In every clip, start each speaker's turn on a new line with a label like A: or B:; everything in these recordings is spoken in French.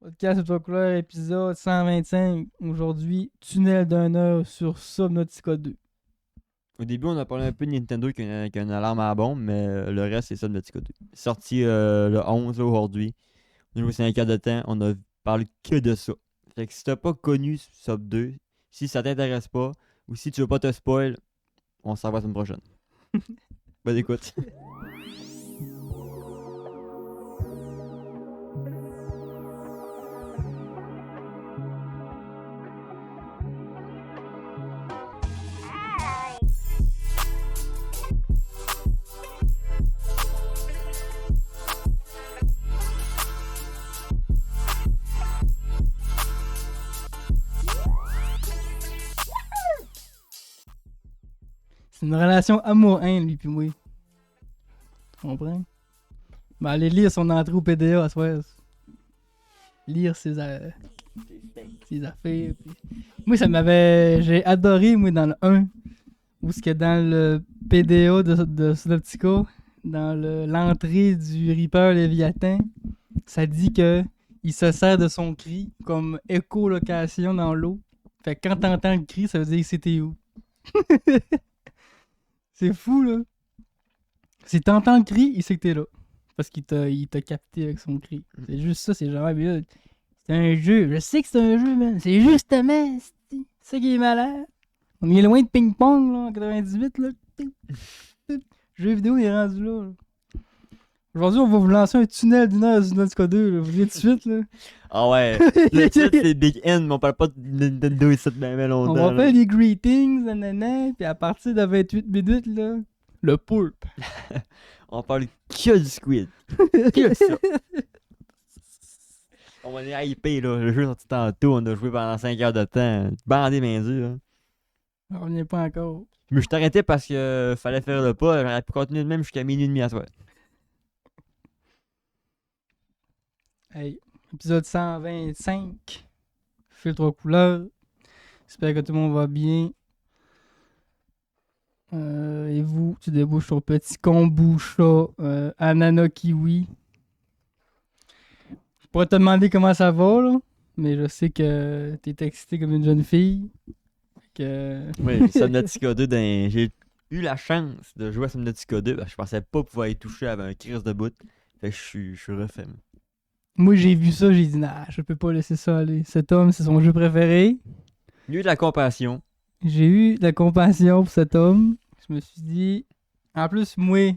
A: Podcast de couleur, épisode 125. Aujourd'hui, tunnel d'une heure sur Subnautica 2.
B: Au début, on a parlé un peu de Nintendo qui a une alarme à la bombe, mais le reste, c'est Subnautica 2. Sorti le 11 là, aujourd'hui. On a joué 5 heures de temps, on a parlé que de ça. Fait que si t'as pas connu Sub 2, si ça t'intéresse pas, ou si tu veux pas te spoil, on s'en va la semaine prochaine. Bonne écoute.
A: C'est une relation amour-haine, lui puis moi. Tu comprends? Ben, aller lire son entrée au PDA à soir. Lire ses affaires. Puis... Moi, ça m'avait... J'ai adoré, moi, dans le 1. Où ce que dans le PDA de Subnautica, dans l'entrée du Reaper Léviathan, ça dit que il se sert de son cri comme écholocation dans l'eau. Fait que quand t'entends le cri, ça veut dire que c'était où. C'est fou, là. Si t'entends le cri, il sait que t'es là. Parce qu'il t'a capté avec son cri. C'est juste ça, c'est genre, mais là, c'est un jeu. Je sais que c'est un jeu, man. C'est justement, c'est ça qui est malade. On est loin de ping-pong, là, en 98, là. Le jeu vidéo, il est rendu là. Aujourd'hui, on va vous lancer un tunnel d'une heure sur Subnautica 2, là. Vous voyez tout de suite, là.
B: Ah ouais, le titre c'est Big N, mais on parle pas de Nintendo ici de même longtemps.
A: On va faire les greetings, nanana, puis à partir de 28 minutes, là, le poulpe.
B: On parle que du squid. Que ça. On est hypé là, le jeu est sorti tantôt, on a joué pendant 5 heures de temps. Bandé main dure. Hein.
A: On n'y est pas encore.
B: Je me suis arrêté parce que fallait faire le pas, j'aurais pu continuer de même jusqu'à minuit et demi à soir.
A: Hey, épisode 125. Filtre aux couleurs. J'espère que tout le monde va bien. Et vous, tu débouches ton petit kombucha ananas kiwi. Je pourrais te demander comment ça va, là. Mais je sais que t'es excité comme une jeune fille. Que...
B: Oui, Subnautica 2, j'ai eu la chance de jouer à Subnautica 2, parce que je pensais pas pouvoir y toucher avec un crise de bout. Fait que je suis refait.
A: Moi, j'ai vu ça, j'ai dit, nah, je peux pas laisser ça aller. Cet homme, c'est son jeu préféré.
B: J'ai eu de la compassion.
A: J'ai eu de la compassion pour cet homme. Je me suis dit, en plus, moi,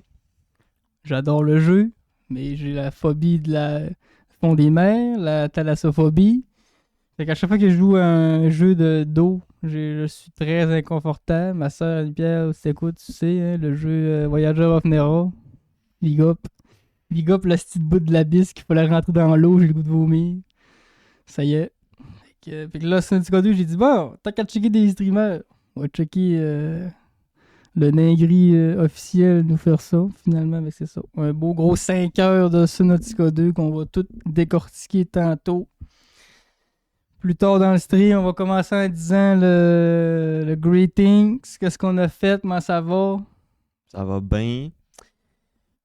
A: j'adore le jeu, mais j'ai la phobie de la fond des mers, la thalassophobie. Fait qu'à chaque fois que je joue à un jeu d'eau, je suis très inconfortable. Ma soeur Anne-Pierre, si t'écoutes, tu sais, hein, le jeu Voyager of Nera. Big up. Big up, la petite bout de l'abysse qu'il fallait rentrer dans l'eau, j'ai le goût de vomir. Ça y est. Fait que là, Subnautica 2, j'ai dit, bon, t'as qu'à checker des streamers. On va checker le Ningri officiel nous faire ça, finalement, mais c'est ça. Un beau gros 5 heures de Subnautica 2 qu'on va tout décortiquer tantôt. Plus tard dans le stream, on va commencer en disant le greetings, qu'est-ce qu'on a fait, comment ça va.
B: Ça va bien.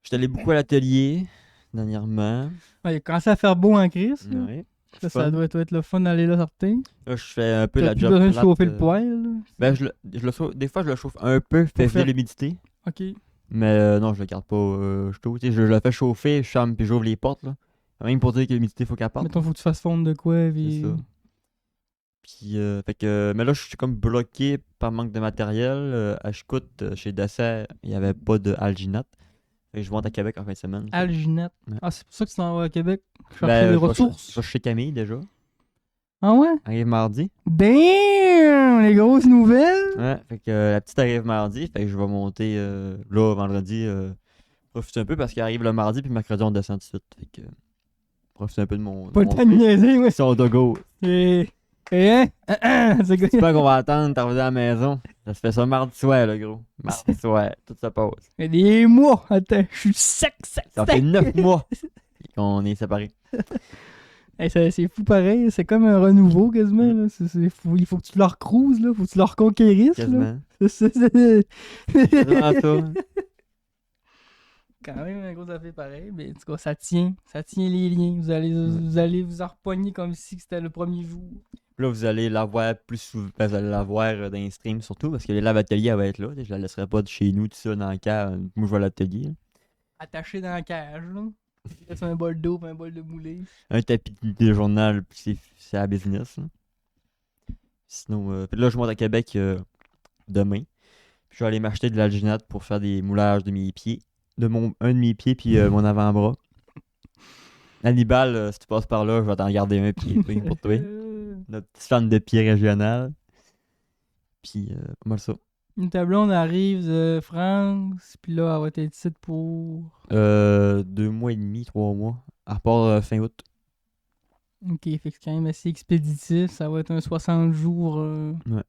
B: J'étais allé beaucoup à l'atelier, dernièrement.
A: Ouais, il a commencé à faire beau en crise.
B: Ouais.
A: Ça doit être le fun d'aller là sortir.
B: Là, je fais un peu
A: T'as
B: la
A: plus
B: job
A: besoin de
B: plate,
A: chauffer le poêle. Là.
B: Ben, des fois, je le chauffe un peu, fait
A: faire-
B: venir l'humidité.
A: Ok.
B: Mais non, je le garde pas chaud. Tu sais, je le fais chauffer, je ferme puis j'ouvre les portes. Là. Même pour dire que l'humidité, faut qu'elle parte.
A: Mettons, faut que tu fasses fondre de quoi. Puis...
B: C'est ça. Puis, fait que, mais là, je suis comme bloqué par manque de matériel. À Chicout, chez Dessert, il n'y avait pas de alginate. Fait que je monte à Québec en fin de semaine.
A: Alginette.
B: Ouais.
A: Ah, c'est pour ça que tu t'en vas à Québec. Chercher
B: Ben,
A: des
B: je vais
A: ressources.
B: chez Camille déjà.
A: Ah ouais?
B: Arrive mardi.
A: Damn! Les grosses nouvelles!
B: Ouais, fait que la petite arrive mardi. Fait que je vais monter là, vendredi. Profiter un peu parce qu'elle arrive le mardi, puis mercredi, on descend tout de suite. Fait que profiter un peu de mon.
A: Pas le
B: mon
A: temps de niaiser, ouais.
B: son de go.
A: Hein? C'est quoi?
B: J'espère qu'on va attendre d'arriver à la maison. Ça se fait ça mardi soir, là, gros. Mardi soir, tout se passe.
A: Il y a des mois! Attends, je suis sec!
B: Ça fait 9 mois qu'on est séparés.
A: Hey, c'est fou pareil, c'est comme un renouveau quasiment. Là. C'est fou. Il faut que tu leur cruises, là. Faut que tu leur conquérisses. Là.
B: Quasiment.
A: C'est
B: C'est vraiment ça.
A: quand même un gros affaire pareil, mais en tout cas, ça tient les liens. Vous allez vous en repogner comme si c'était le premier jour.
B: Là, vous allez la voir plus souvent. Ben, vous allez la voir dans les streams surtout, parce que les lave atelier elle va être là. Je la laisserai pas de chez nous, tout ça, dans le cas. Moi, je vais à l'atelier.
A: Attaché dans la cage, là. C'est un bol d'eau, puis un bol de moulé.
B: Un tapis de journal, puis c'est à business. Là. Sinon, puis là, je monte à Québec demain. Puis je vais aller m'acheter de l'alginate pour faire des moulages de mes pieds. Un de mes pieds, puis mon avant-bras. Hannibal, si tu passes par là, je vais t'en garder un pied pour toi. Notre petite fan de pied régional. Puis, pas mal ça.
A: Une blonde arrive de France, puis là, elle va être ici pour...
B: 2 mois et demi, 3 mois. À part fin août.
A: Ok, fait que c'est quand même assez expéditif. Ça va être un 60 jours.
B: Ouais.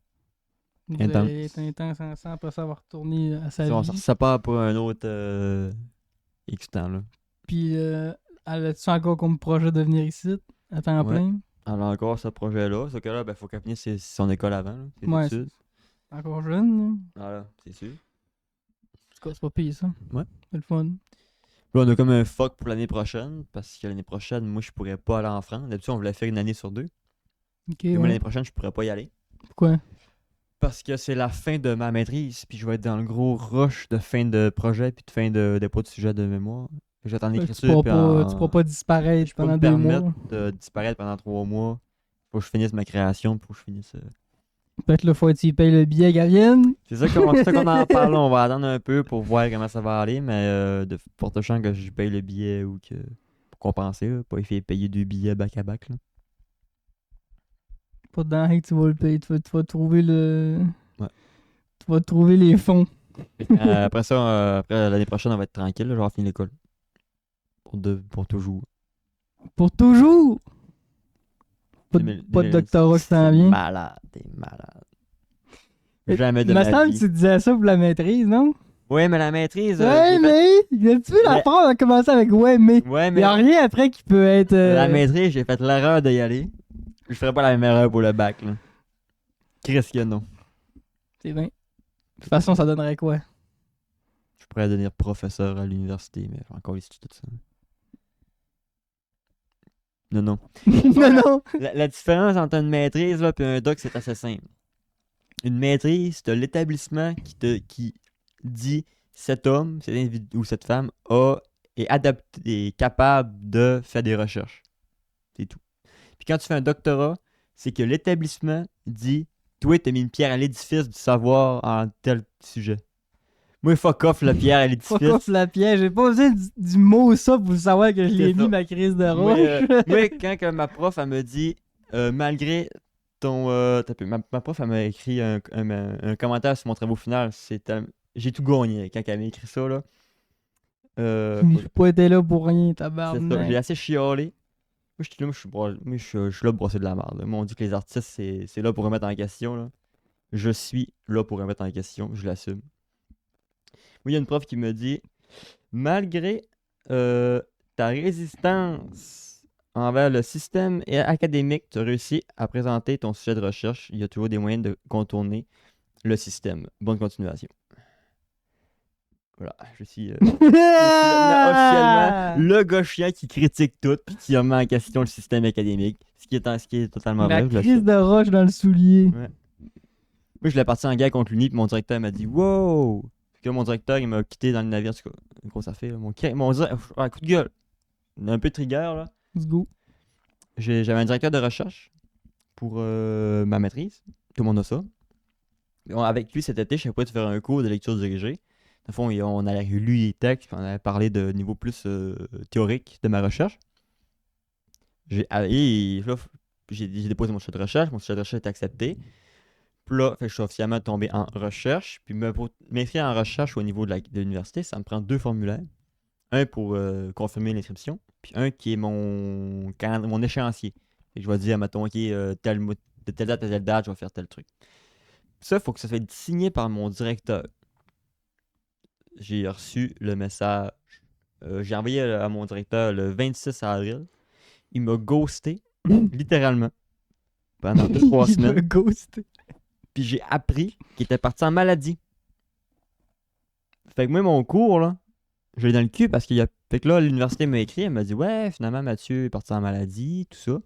A: Vous
B: Intense.
A: allez être intense ensemble, après ça, elle va retourner à sa vie.
B: Ça part pour un autre X temps, là.
A: Puis, elle a-tu encore comme projet de venir ici, à temps
B: Ouais.
A: plein?
B: Elle a encore ce projet-là. Sauf que là, ben, faut qu'elle finisse son école avant, là, ses
A: Ouais,
B: études.
A: c'est encore jeune, là.
B: Voilà, c'est sûr.
A: En tout cas, c'est pas pire, ça.
B: Ouais.
A: C'est le fun.
B: Là, on a comme un fuck pour l'année prochaine, parce que l'année prochaine, moi, je pourrais pas aller en France. D'habitude, on voulait faire une année sur 2.
A: Ok,
B: Et moi,
A: ouais.
B: l'année prochaine, je pourrais pas y aller.
A: Pourquoi?
B: Parce que c'est la fin de ma maîtrise, puis je vais être dans le gros rush de fin de projet, puis de fin de dépôt de sujet de mémoire. J'attends
A: Fait que
B: l'écriture, puis
A: tu pourras pas disparaître
B: je peux
A: pendant
B: me
A: 2 mois.
B: permettre de disparaître pendant 3 mois. Faut que je finisse ma création, faut que je finisse...
A: Peut-être là, faut que tu payes le billet qu'elle vienne.
B: C'est ça qu'on en parle, là. On va attendre un peu pour voir comment ça va aller, mais de forte chance que je paye le billet ou que... Pour compenser, là, pas essayer de payer 2 billets back-à-back, là.
A: Pas dedans, hey, tu vas le payer. Tu vas trouver le...
B: Ouais.
A: Tu vas trouver les fonds.
B: Après ça, après l'année prochaine, on va être tranquille, là, je vais avoir fini l'école. Pour toujours.
A: Pour toujours! Pas de
B: 2000,
A: doctorat qui s'en vient.
B: T'es malade. Jamais de
A: Il me
B: ma
A: semble
B: vie.
A: que tu disais ça pour la maîtrise, non?
B: Ouais, mais la maîtrise...
A: Ouais, mais... As-tu vu la
B: Mais-
A: phrase a commencé avec ouais, mais...
B: Ouais,
A: Il
B: mais
A: y a rien après qui peut être...
B: la maîtrise, j'ai fait l'erreur d'y aller. Je ferais pas la même erreur pour le bac, là. Chris que non.
A: C'est bien. De toute façon, ça donnerait quoi?
B: Je pourrais devenir professeur à l'université, mais j'ai encore ici tout ça. Non.
A: non.
B: La différence entre une maîtrise là, et un doc, c'est assez simple. Une maîtrise, c'est l'établissement qui dit cet homme, cet individu ou cette femme est adapté, est capable de faire des recherches. C'est tout. Puis quand tu fais un doctorat, c'est que l'établissement dit toi, t'as mis une pierre à l'édifice du savoir en tel sujet. Moi, fuck off la pierre à l'édifice.
A: Fuck off la piège. J'ai pas besoin du mot ça pour savoir que je l'ai
B: C'est ça.
A: mis ma crise de roche.
B: Moi, quand que ma prof, elle me dit, malgré ton... ma prof, elle m'a écrit un commentaire sur mon travail final. J'ai tout gagné quand elle m'a écrit ça, là.
A: J'ai pas été là pour rien,
B: C'est ça. J'ai
A: tabarnak.
B: assez chialé. Moi, je suis là pour brosser de la merde. Moi, on dit que les artistes, c'est là pour remettre en question, là. Je suis là pour remettre en question. Je l'assume. Moi, il y a une prof qui me dit, malgré ta résistance envers le système académique, tu as réussi à présenter ton sujet de recherche. Il y a toujours des moyens de contourner le système. Bonne continuation. Voilà, je suis officiellement le gars chiant qui critique tout puis qui remet en question le système académique. Ce qui est totalement
A: La
B: vrai. je le
A: crise
B: sais.
A: de roche dans le soulier.
B: Ouais. Moi, je l'ai parti en guerre contre l'Uni, puis mon directeur m'a dit wow! Puis que mon directeur, il m'a quitté dans le navire. En tout cas, gros, ça fait. Là, mon coup de gueule. Un peu trigger, là.
A: Let's go.
B: J'avais un directeur de recherche pour ma maîtrise. Tout le monde a ça. Avec lui, cet été, je savais pas de faire un cours de lecture dirigée. Dans le fond, on allait lu les textes, puis on allait parler de niveau plus théorique de ma recherche. J'ai déposé mon sujet de recherche. Mon sujet de recherche est accepté. Puis là, je suis officiellement tombé en recherche. Puis pour m'inscrire en recherche au niveau de l'université, ça me prend 2 formulaires. Un pour confirmer l'inscription, puis un qui est mon échéancier. Et je vais dire, mettons, OK, de telle date à telle date, je vais faire tel truc. Ça, il faut que ça soit signé par mon directeur. J'ai reçu le message. J'ai envoyé à mon directeur le 26 avril. Il m'a ghosté, littéralement, pendant 2-3
A: Il m'a
B: semaines.
A: ghosté.
B: Puis j'ai appris qu'il était parti en maladie. Fait que moi, mon cours, là, je l'ai dans le cul parce qu'il y a. Fait que là, l'université m'a écrit, elle m'a dit ouais, finalement, Mathieu est parti en maladie, tout ça.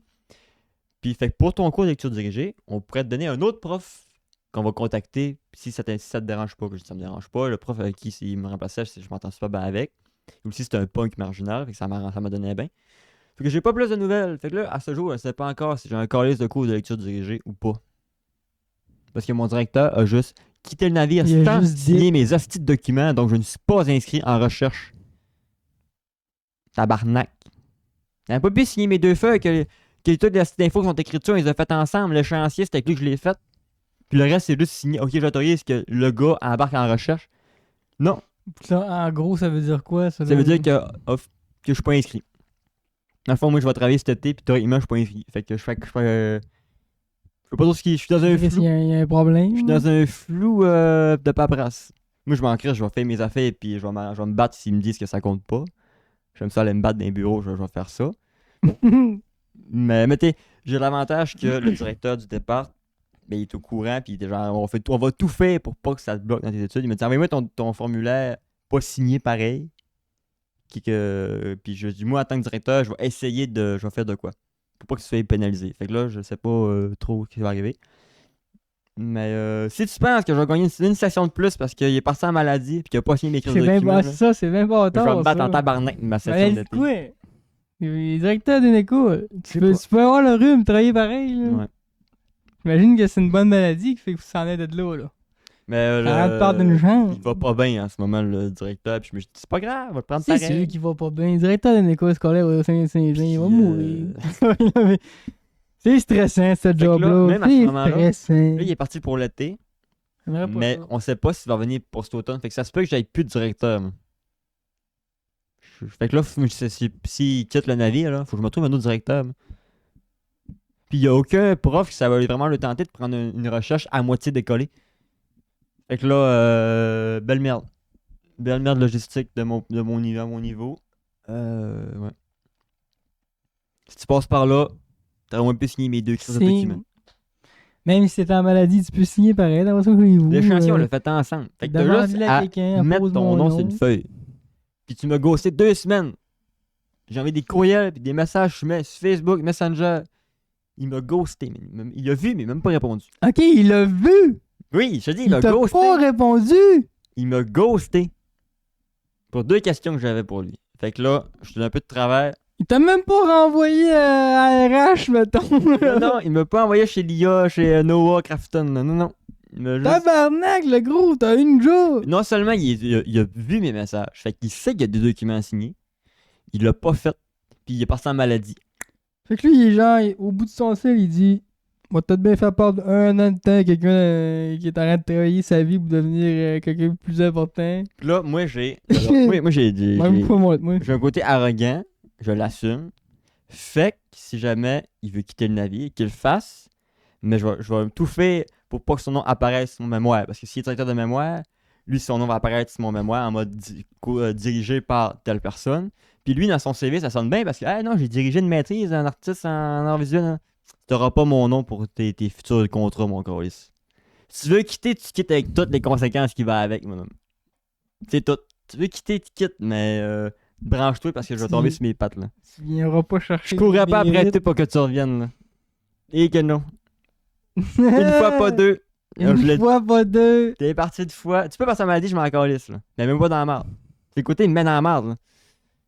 B: Puis, fait que pour ton cours de lecture dirigée, on pourrait te donner un autre prof qu'on va contacter si ça te dérange pas. Que je dis, ça me dérange pas. Le prof avec qui il me remplaçait, je m'entends super bien avec. Ou si c'était un punk marginal, fait que ça m'a donné bien. Fait que j'ai pas plus de nouvelles. Fait que là, à ce jour, je sais pas encore si j'ai un calice de cours de lecture dirigée ou pas. Parce que mon directeur a juste quitté le navire
A: Il a
B: sans
A: juste
B: signer mes hosties de documents, donc je ne suis pas inscrit en recherche. Tabarnak. Il n'a pas pu signer mes 2 feuilles que toutes les hosties d'infos qui sont écrites sur, ils les ont faites ensemble. Le chantier, c'était avec lui que je l'ai fait. Puis le reste, c'est juste signé. Ok, j'autorise que le gars embarque en recherche. Non.
A: Puis là, en gros, ça veut dire quoi, ça?
B: Ça veut dire que je suis pas inscrit. Dans le fond, moi, je vais travailler cet été, puis théoriquement, je suis pas inscrit. Fait que je fais. Je sais pas trop ce qui. Je suis dans un
A: Chris,
B: flou.
A: il y a un problème.
B: Je suis dans un flou de paperasse. Moi, je m'en crée, je vais faire mes affaires, puis je vais me battre s'ils me disent que ça compte pas. J'aime ça aller me battre dans les bureaux, je vais faire ça. Mais j'ai l'avantage que le directeur du départ, ben, il est au courant, puis il est genre, on va tout faire pour pas que ça te bloque dans tes études. Il m'a dit, envoie-moi ton formulaire pas signé pareil. Puis je dis, moi, en tant que directeur, je vais faire de quoi. Pour pas que tu sois pénalisé. Fait que là, je sais pas trop ce qui va arriver. Mais si tu penses que je vais gagner une session de plus parce qu'il est parti en maladie puis qu'il a pas signé mes crises
A: C'est
B: de
A: bien
B: documents,
A: pas ça, c'est bien pas
B: je vais
A: tard.
B: me battre
A: ça.
B: en tabarnak de ma session
A: Ben,
B: d'été.
A: quoi? Il est directeur d'une école.
B: sais
A: Tu peux avoir le rhume, travailler pareil. Là.
B: Ouais.
A: J'imagine que c'est une bonne maladie qui fait que vous s'en êtes de là.
B: Mais
A: Ça part d'une jambe.
B: il va pas bien en ce moment, le directeur. Puis je me dis, c'est pas grave, on va le prendre
A: C'est
B: pareil.
A: sûr qu'il va pas bien. Le directeur d'une école scolaire au Saint-Jean, il va
B: Puis,
A: mourir. C'est stressant, ce
B: que là,
A: job-là.
B: même à ce
A: C'est
B: moment-là,
A: stressant.
B: Là, il est parti pour l'été,
A: J'aimerais pas
B: mais
A: ça.
B: on sait pas s'il va revenir pour cet automne. Fait que ça se peut que j'aille plus de directeur. Moi. Fait que là, s'il quitte le navire, là, faut que je me trouve un autre directeur. Moi. Puis il y a aucun prof qui ça va vraiment le tenter de prendre une recherche à moitié décollée. Fait que là, belle merde. Belle merde logistique de mon niveau, à mon niveau. Ouais. Si tu passes par là, t'aurais moins pu signer mes 2 crises de documents.
A: Même si t'es en maladie, tu peux signer pareil. Dans ça, vous.
B: L'échantion, on l'a fait ensemble. Fait que t'as juste à mettre ton nom sur une feuille. Puis tu m'as ghosté 2 semaines. J'ai envoyé des courriels puis des messages sur Facebook, Messenger. Il m'a ghosté. Il a vu, mais même pas répondu.
A: Ok, il l'a vu.
B: Oui, je te dis, il
A: Il
B: m'a
A: t'a
B: ghosté.
A: pas répondu.
B: Il m'a ghosté. Pour 2 questions que j'avais pour lui. Fait que là, je te donne un peu de travers.
A: Il t'a même pas renvoyé à RH, mettons.
B: Non, il m'a pas envoyé chez l'IA, chez Noah Crafton. Non. Il m'a juste...
A: Tabarnak, le gros, t'as une job.
B: Non seulement il a vu mes messages, fait qu'il sait qu'il y a des documents à signer. Il l'a pas fait. Puis il est parti en maladie.
A: Fait que lui, il est genre, au bout de son sel, il dit moi, peut-être bien faire part d'un an de temps à quelqu'un qui est en train de travailler sa vie pour devenir quelqu'un de plus important.
B: Puis là, moi, j'ai
A: Même pas moi.
B: j'ai un côté arrogant. Je l'assume. Fait que si jamais il veut quitter le navire, qu'il le fasse. Mais je vais tout faire pour pas que son nom apparaisse sur mon mémoire. Parce que s'il est directeur de mémoire, lui, son nom va apparaître sur mon mémoire en mode dirigé par telle personne. Puis lui, dans son CV, ça sonne bien parce que, ah non, j'ai dirigé une maîtrise, un artiste en art visuel. Hein. T'auras pas mon nom pour tes futurs contrats, mon colis. Si tu veux quitter, tu quittes avec toutes les conséquences qui vont avec, mon homme. C'est tout. Tu veux quitter, tu quittes, mais branche-toi parce que je vais tomber sur mes pattes, là.
A: Tu viendras pas chercher.
B: Je courrais pas après toi pour que tu reviennes, là. Et que non. Une fois, pas 2.
A: Une fois, pas 2.
B: T'es parti 2 fois. Tu peux passer à maladie, je m'en calisse, là. Mais même pas dans la merde. C'est le côté, il me met dans la merde, là.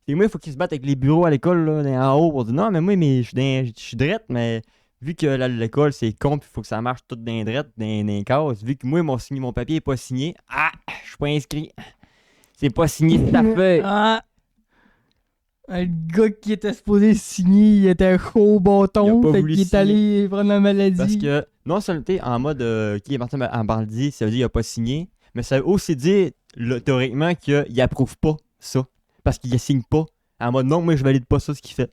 B: Et moi, il faut qu'il se batte avec les bureaux à l'école, là, en haut, pour dire non, mais moi, je suis drette, mais vu que l'école, c'est con, puis il faut que ça marche tout dans les drettes, dans les cases, vu que moi, mon papier est pas signé, je suis pas inscrit. C'est pas signé de ta feuille.
A: Le gars qui était supposé signer, il était chaud au bâton, fait qu'il est allé prendre la maladie.
B: Parce que, non seulement t'es en mode qui est parti en maladie, ça veut dire qu'il a pas signé, mais ça veut aussi dire, théoriquement, qu'il approuve pas ça. Parce qu'il ne signe pas. En mode non, moi je valide pas ça ce qu'il fait.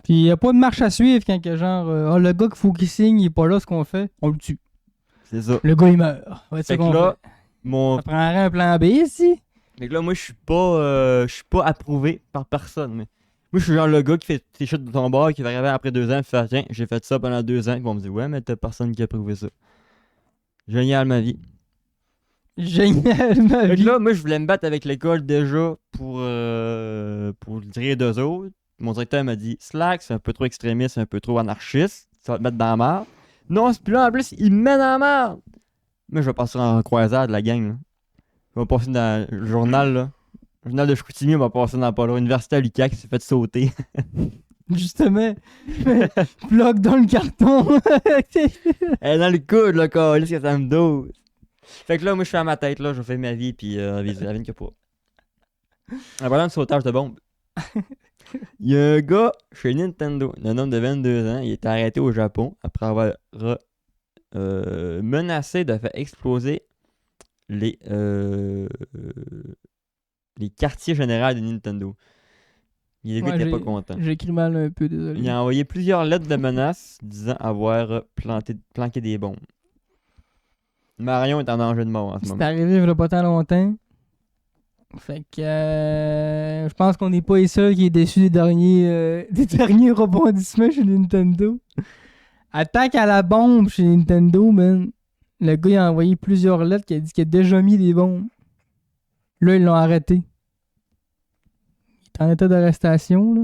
A: Puis il n'y a pas de marche à suivre quand que genre le gars qu'il faut qu'il signe, il est pas là, ce qu'on fait, on le tue.
B: C'est ça.
A: Le gars il meurt. Ouais,
B: fait que là,
A: ça prendrait un plan B ici.
B: Fait que là, moi je suis pas approuvé par personne. Mais... Moi je suis genre le gars qui fait tes shit de ton bord, qui va arriver après 2 ans, et faire tiens, j'ai fait ça pendant 2 ans, ils vont me dire ouais, mais t'as personne qui a approuvé ça. Génial ma vie.
A: Génial, ma
B: Fait que
A: vie.
B: là, moi, je voulais me battre avec l'école déjà pour rire d'eux autres. Mon directeur m'a dit Slack, c'est un peu trop extrémiste, c'est un peu trop anarchiste. Ça va te mettre dans la merde. Non, c'est plus là, en plus, il me met dans la merde. Moi, je vais passer en croisade, la gang. Là. Je vais passer dans le journal, là. Le journal de Chicoutimi, on va passer dans pas loin. L'université à Lucas qui s'est fait sauter.
A: Justement, bloc dans le carton.
B: Elle est dans le coude, là, câlisse, que ça me dose. Fait que là, moi, je fais à ma tête, là, je fais ma vie, puis elle vient que pas. En parlant de sautage de bombe, il y a un gars chez Nintendo, un homme de 22 ans, il est arrêté au Japon après avoir menacé de faire exploser les, euh, les quartiers généraux de Nintendo. Le gars
A: Ouais,
B: était pas content.
A: j'écris mal un peu, désolé.
B: Il a envoyé plusieurs lettres de menaces disant avoir planqué des bombes. Marion est en danger de mort en ce
A: C'est
B: moment.
A: arrivé il y a pas tant longtemps. Fait que je pense qu'on n'est pas les seuls qui est déçus des derniers rebondissements chez Nintendo. Attaque à la bombe chez Nintendo, man. Le gars il a envoyé plusieurs lettres qui a dit qu'il a déjà mis des bombes. Là, ils l'ont arrêté. Il est en état d'arrestation, là.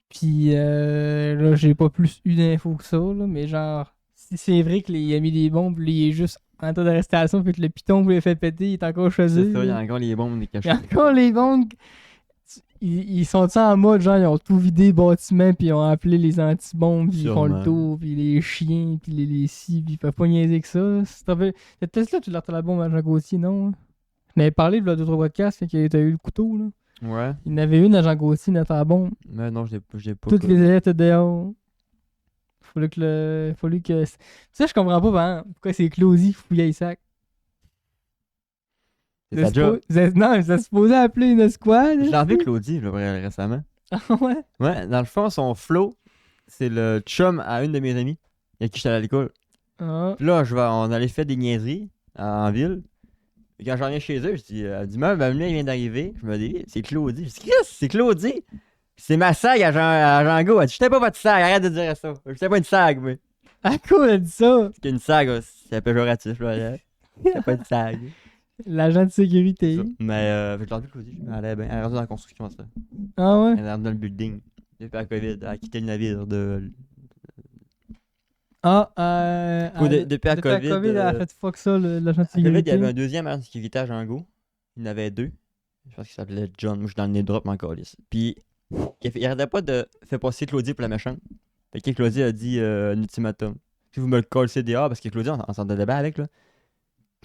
A: Puis là, j'ai pas plus eu d'infos que ça, là, mais genre, si c'est vrai qu'il a mis des bombes, là, il est juste en état d'arrestation, fait que le piton vous l'a fait péter, il est encore choisi.
B: C'est ça, il y a encore les bombes des
A: Il y
B: cachets.
A: a encore les bombes. Ils sont en mode, genre, ils ont tout vidé le bâtiment, puis ils ont appelé les anti-bombes, puis ils font le
B: Sûrement.
A: tour, puis les chiens, puis les scies, puis ils peuvent pas niaiser que ça. Cette test-là, tu l'as la bombe à Jean Gauthier, non? On avait parlé de d'autres podcasts, quand t'as eu le couteau, là.
B: Ouais.
A: Il y en avait une à Jean Gauthier, notre la bombe.
B: Mais non, j'ai pas.
A: Toutes les élèves étaient dehors. Fallait que. Tu sais, je comprends pas, hein, pourquoi c'est Claudie qui fouillait les sacs.
B: C'est sa job.
A: Non, ça se supposait appeler une squad.
B: J'ai revu Claudie là, récemment.
A: Ah ouais?
B: Ouais, dans le fond, son flow, c'est le chum à une de mes amies avec qui j'étais à l'école.
A: Ah.
B: Puis là, on allait faire des niaiseries en ville. Et quand j'en viens chez eux, je dis, elle dit, même, elle vient d'arriver. Je me dis, c'est Claudie. Je dis, Chris, c'est Claudie. C'est ma sag à Jean-Go. Elle dit, j'étais pas votre sag, arrête de dire ça. J'étais pas une sag, mais.
A: À quoi elle a dit ça?
B: Parce qu'une sag, c'est péjoratif, là. J'étais pas une sag.
A: L'agent de sécurité.
B: Ça. Mais je l'ai vu Claudie. Elle allait bien. Elle est rendue dans la construction, ça.
A: Ah ouais?
B: Elle est rendue dans le building. Depuis la COVID. Elle a quitté le navire de. Depuis la COVID,
A: elle a fait fuck ça, l'agent de
B: À COVID, il y
A: sécurité.
B: avait un deuxième agent de sécurité à Django. Il y en avait deux. Je pense qu'il s'appelait John. Moi, je suis dans le nez drop encore ici. Puis, il arrêtait pas de faire passer Claudie pour la méchante. Fait que Claudie a dit un ultimatum. Si vous me le collez dehors, parce que Claudie, on s'entendait bien avec, là.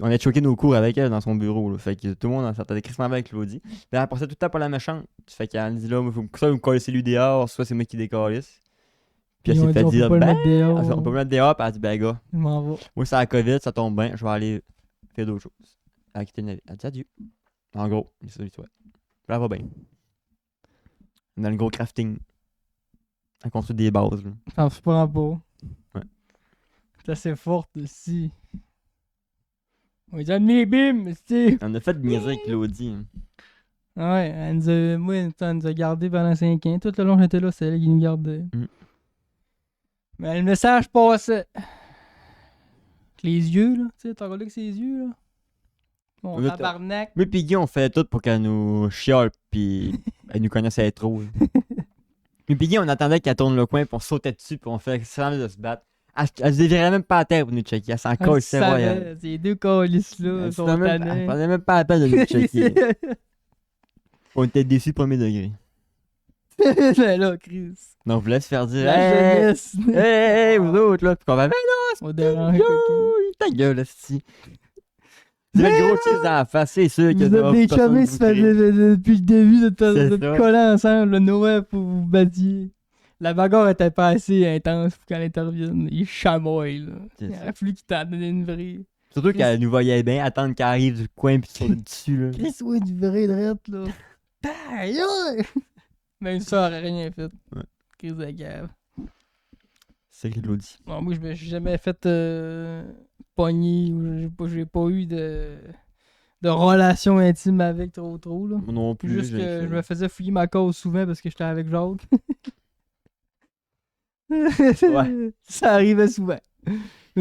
B: On a choqué nos cours avec elle dans son bureau, là. Fait que tout le monde s'entendait crissement bien avec Claudie. Mais elle passait tout le temps pour la méchante. Fait qu'elle dit là, soit vous me collez lui dehors, soit c'est moi qui décalisse. Puis elle
A: Ils ont
B: s'est
A: dit,
B: fait
A: on peut
B: dire,
A: pas le
B: ben,
A: mettre dehors.
B: on peut me mettre dehors, puis elle a dit, ben, gars,
A: Je m'en vais.
B: moi, c'est la COVID, ça tombe bien, je vais aller faire d'autres choses. Elle a quitté le navire. Elle a dit adieu. En gros, c'est ça, toi. Là, elle va bien. Dans le gros crafting. Elle construit des bases, là.
A: T'en prends pas.
B: Ouais.
A: C'est assez forte aussi. On lui donne les bimes, tu
B: On a fait de niaiser avec Claudie. Hein.
A: Ouais, elle nous a gardé pendant 5 ans. Tout le long que j'étais là, c'est elle qui nous gardait.
B: Mm.
A: Mais le message passait. Avec les yeux, là. Tu sais, t'as regardé avec ses yeux, là. Mon
B: Là,
A: tabarnak.
B: Mais puis Guy, on fait tout pour qu'elle nous chiale, puis elle nous connaissait trop. Mais puis Guy, on attendait qu'elle tourne le coin, puis on sautait dessus, puis on fait semblant de se battre. Elle se dévirait même pas à terre pour nous checker. Elle s'en colle, c'est vrai.
A: Ces deux calices-là
B: Elle
A: sont
B: prenait
A: tannés.
B: même pas la peine de nous checker. On était déçus premier degré.
A: Mais là, Chris.
B: Donc, on voulait se faire dire
A: La
B: hey,
A: jeunesse.
B: hey, vous autres, là. Puis qu'on va, ben
A: On dérange coquille.
B: non, ta gueule, esti. C'est le gros cheese dans la face, c'est sûr que
A: Vous êtes des chumés, ça fait depuis le début de
B: C'est
A: te
B: ça.
A: coller ensemble, le Noël, pour vous battiez. La bagarre était pas assez intense pour qu'elle intervienne. Il chamoille, là.
B: C'est
A: Il
B: ça.
A: aurait fallu qu'il t'en donne une vraie.
B: Surtout qu'elle nous voyait bien, attendre qu'elle arrive du coin puis sauter dessus, là.
A: Chris, ouais, du vrai drette, là. Aïe! Même ça aurait rien fait.
B: Ouais.
A: Chris de gave.
B: C'est que Claudie.
A: Bon, moi, je me suis jamais fait pogner ou j'ai pas eu de relation intime avec trop, là.
B: Moi non plus.
A: Juste que je me faisais fouiller ma cause souvent parce que j'étais avec Jacques.
B: Ouais.
A: Ça arrivait souvent.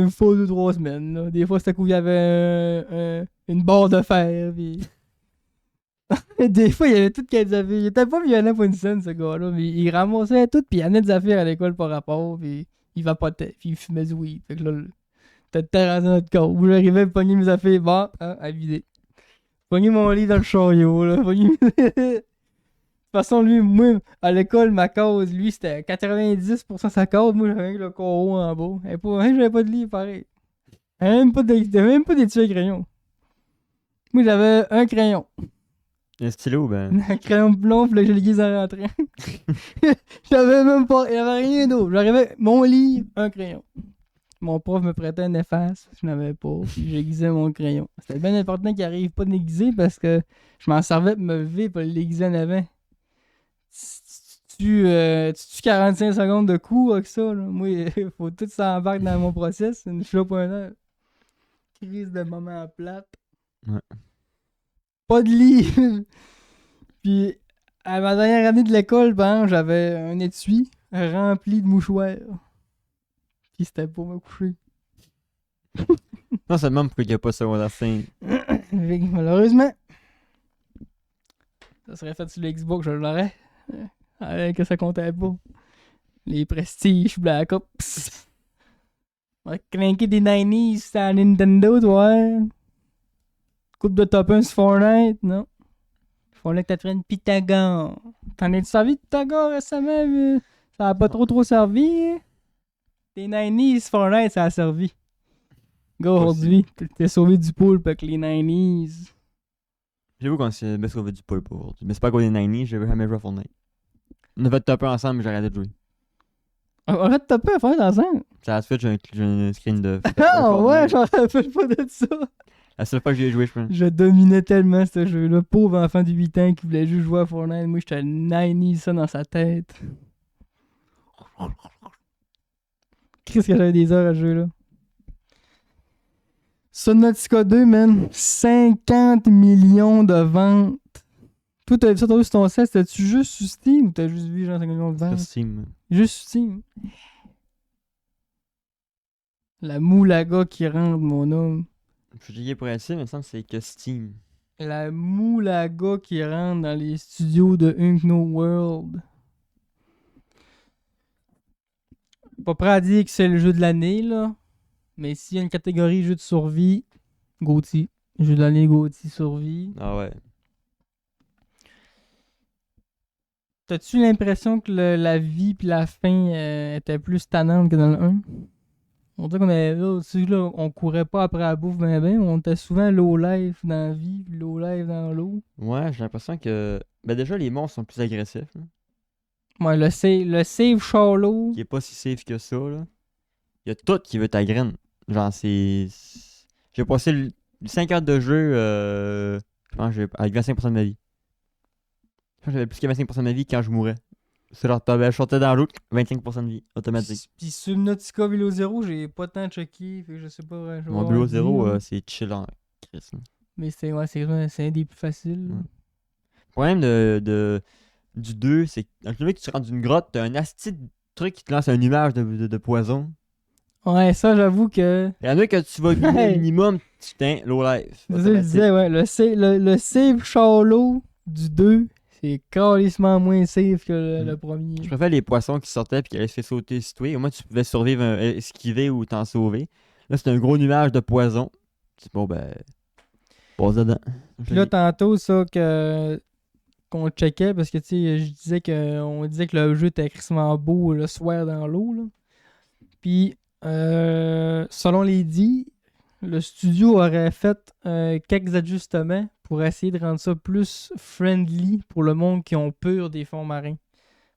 A: Une fois 2-3 semaines. Là. Des fois, c'était qu'il y avait une barre de fer. Puis... des fois, il y avait tout qu'il avait. Il était pas violent pour une scène, ce gars-là. Mais il ramassait tout. Puis il amenait des affaires à l'école par rapport. Puis il vapotait. Puis il fumait du weed. Fait que là, t'étais rendu notre corps. Où j'arrivais à pogner mes affaires. Bon, à vider. Pogner mon lit dans le chariot. Là. De toute façon, lui, moi, à l'école, ma cause, lui, c'était 90% sa cause. Moi, j'avais le corps en bas. J'avais pas de lit, pareil. J'avais même pas d'étui à crayon. Moi, j'avais un crayon.
B: Un stylo, ben.
A: Un crayon blond, puis là, je le guise en rentrant. J'avais même pas... Il y avait rien d'autre. J'arrivais, mon lit, un crayon. Mon prof me prêtait un efface, je n'avais pas, puis j'aiguisais mon crayon. C'était bien important qu'il arrive pas de n'aiguiser parce que je m'en servais pour me lever pour l'aiguiser en avant. Tu 45 secondes de coup avec ça, là. Moi, il faut tout s'embarquer dans mon process. C'est une chope un heure. Crise de moment plate.
B: Ouais.
A: Pas de lit. Puis, à ma dernière année de l'école, ben, j'avais un étui rempli de mouchoirs. Puis c'était pour me coucher.
B: Non seulement pourquoi il n'y a pas secondaire 5.
A: Malheureusement, ça serait fait sur le Xbox, je l'aurais. Que ça comptait pas. Les Prestige Black Ops. On va clinquer des 90s sur la Nintendo, toi. Coupe de top 1 sur Fortnite, non? Fallait que t'as fait une Pythagore. T'en as servi de Pythagore récemment, mais ça a pas trop servi. Hein? Les 90s Fortnite, ça a servi. Gars, aujourd'hui, t'es sauvé du poulpe avec les 90s.
B: J'avoue qu'on s'est bien sauvé du poulpe aujourd'hui. Mais c'est pas à cause des 90s, j'ai jamais joué à Fortnite. On a fait top 1 ensemble, mais j'ai arrêté de jouer.
A: On a fait top 1 à faire ensemble?
B: Ça a fait, j'ai un screen de.
A: Ah ouais, j'en rappelle pas de ça.
B: La seule fois que j'ai joué, je pense.
A: Je dominais tellement ce jeu-là. Pauvre enfant de 8 ans qui voulait juste jouer à Fortnite. Moi, j'étais 90 ça dans sa tête. Qu'est-ce que j'avais des heures à ce jeu-là? Subnautica 2, man. 50 millions de ventes. Toi, t'as vu ça, t'as vu sur ton site? T'as-tu juste sur Steam ou t'as juste vu genre 50 millions de ventes?
B: Sur Steam.
A: Juste sur Steam. La moulaga qui rentre, mon homme.
B: Je suis checké pour essayer, mais il me semble que c'est que Steam.
A: La moulaga qui rentre dans les studios de Unknown World. Pas prêt à dire que c'est le jeu de l'année, là. Mais s'il y a une catégorie jeu de survie, GOTY. Jeu de l'année, GOTY, survie.
B: Ah ouais.
A: T'as-tu l'impression que la vie puis la fin étaient plus tannantes que dans le 1? On dirait qu'on avait là, on courait pas après la bouffe ben, on était souvent low life dans la vie, puis low life dans l'eau.
B: Ouais, j'ai l'impression que. Ben déjà, les monstres sont plus agressifs. Là.
A: Ouais, le save shallow.
B: Qui est pas si safe que ça, là. Il y a tout qui veut ta graine. Genre, c'est. J'ai passé 5 heures de jeu, je pense, avec 25% de ma vie. Je pense que j'avais plus que 25% de ma vie quand je mourais. C'est genre, je sortais dans l'autre, 25% de vie, automatique.
A: Puis Subnautica Below Zero, j'ai pas tant checké, fait que je sais pas.
B: Mon Below Zero, c'est chill en Chris.
A: Mais c'est un des plus faciles.
B: Ouais. Le problème du 2, c'est que dans le mec que tu rentres d'une grotte, t'as un asti de truc qui te lance un nuage de poison.
A: Ouais, ça, j'avoue que.
B: Il y en a que tu vas vider au minimum, tu t'es low life.
A: C'est ça que je disais, ouais. Le save shallow du 2, c'est carrément moins safe que le premier.
B: Je préfère les poissons qui sortaient et qui allaient se faire sauter sur toi. Au moins, tu pouvais survivre, esquiver ou t'en sauver. Là, c'est un gros nuage de poison. C'est bon, ben. Passe dedans.
A: Puis là, tantôt, ça, qu'on checkait, parce que, tu sais, je disais on disait que le jeu était extrêmement beau le soir dans l'eau, là. Puis, selon les dits, le studio aurait fait quelques ajustements pour essayer de rendre ça plus friendly pour le monde qui ont peur des fonds marins.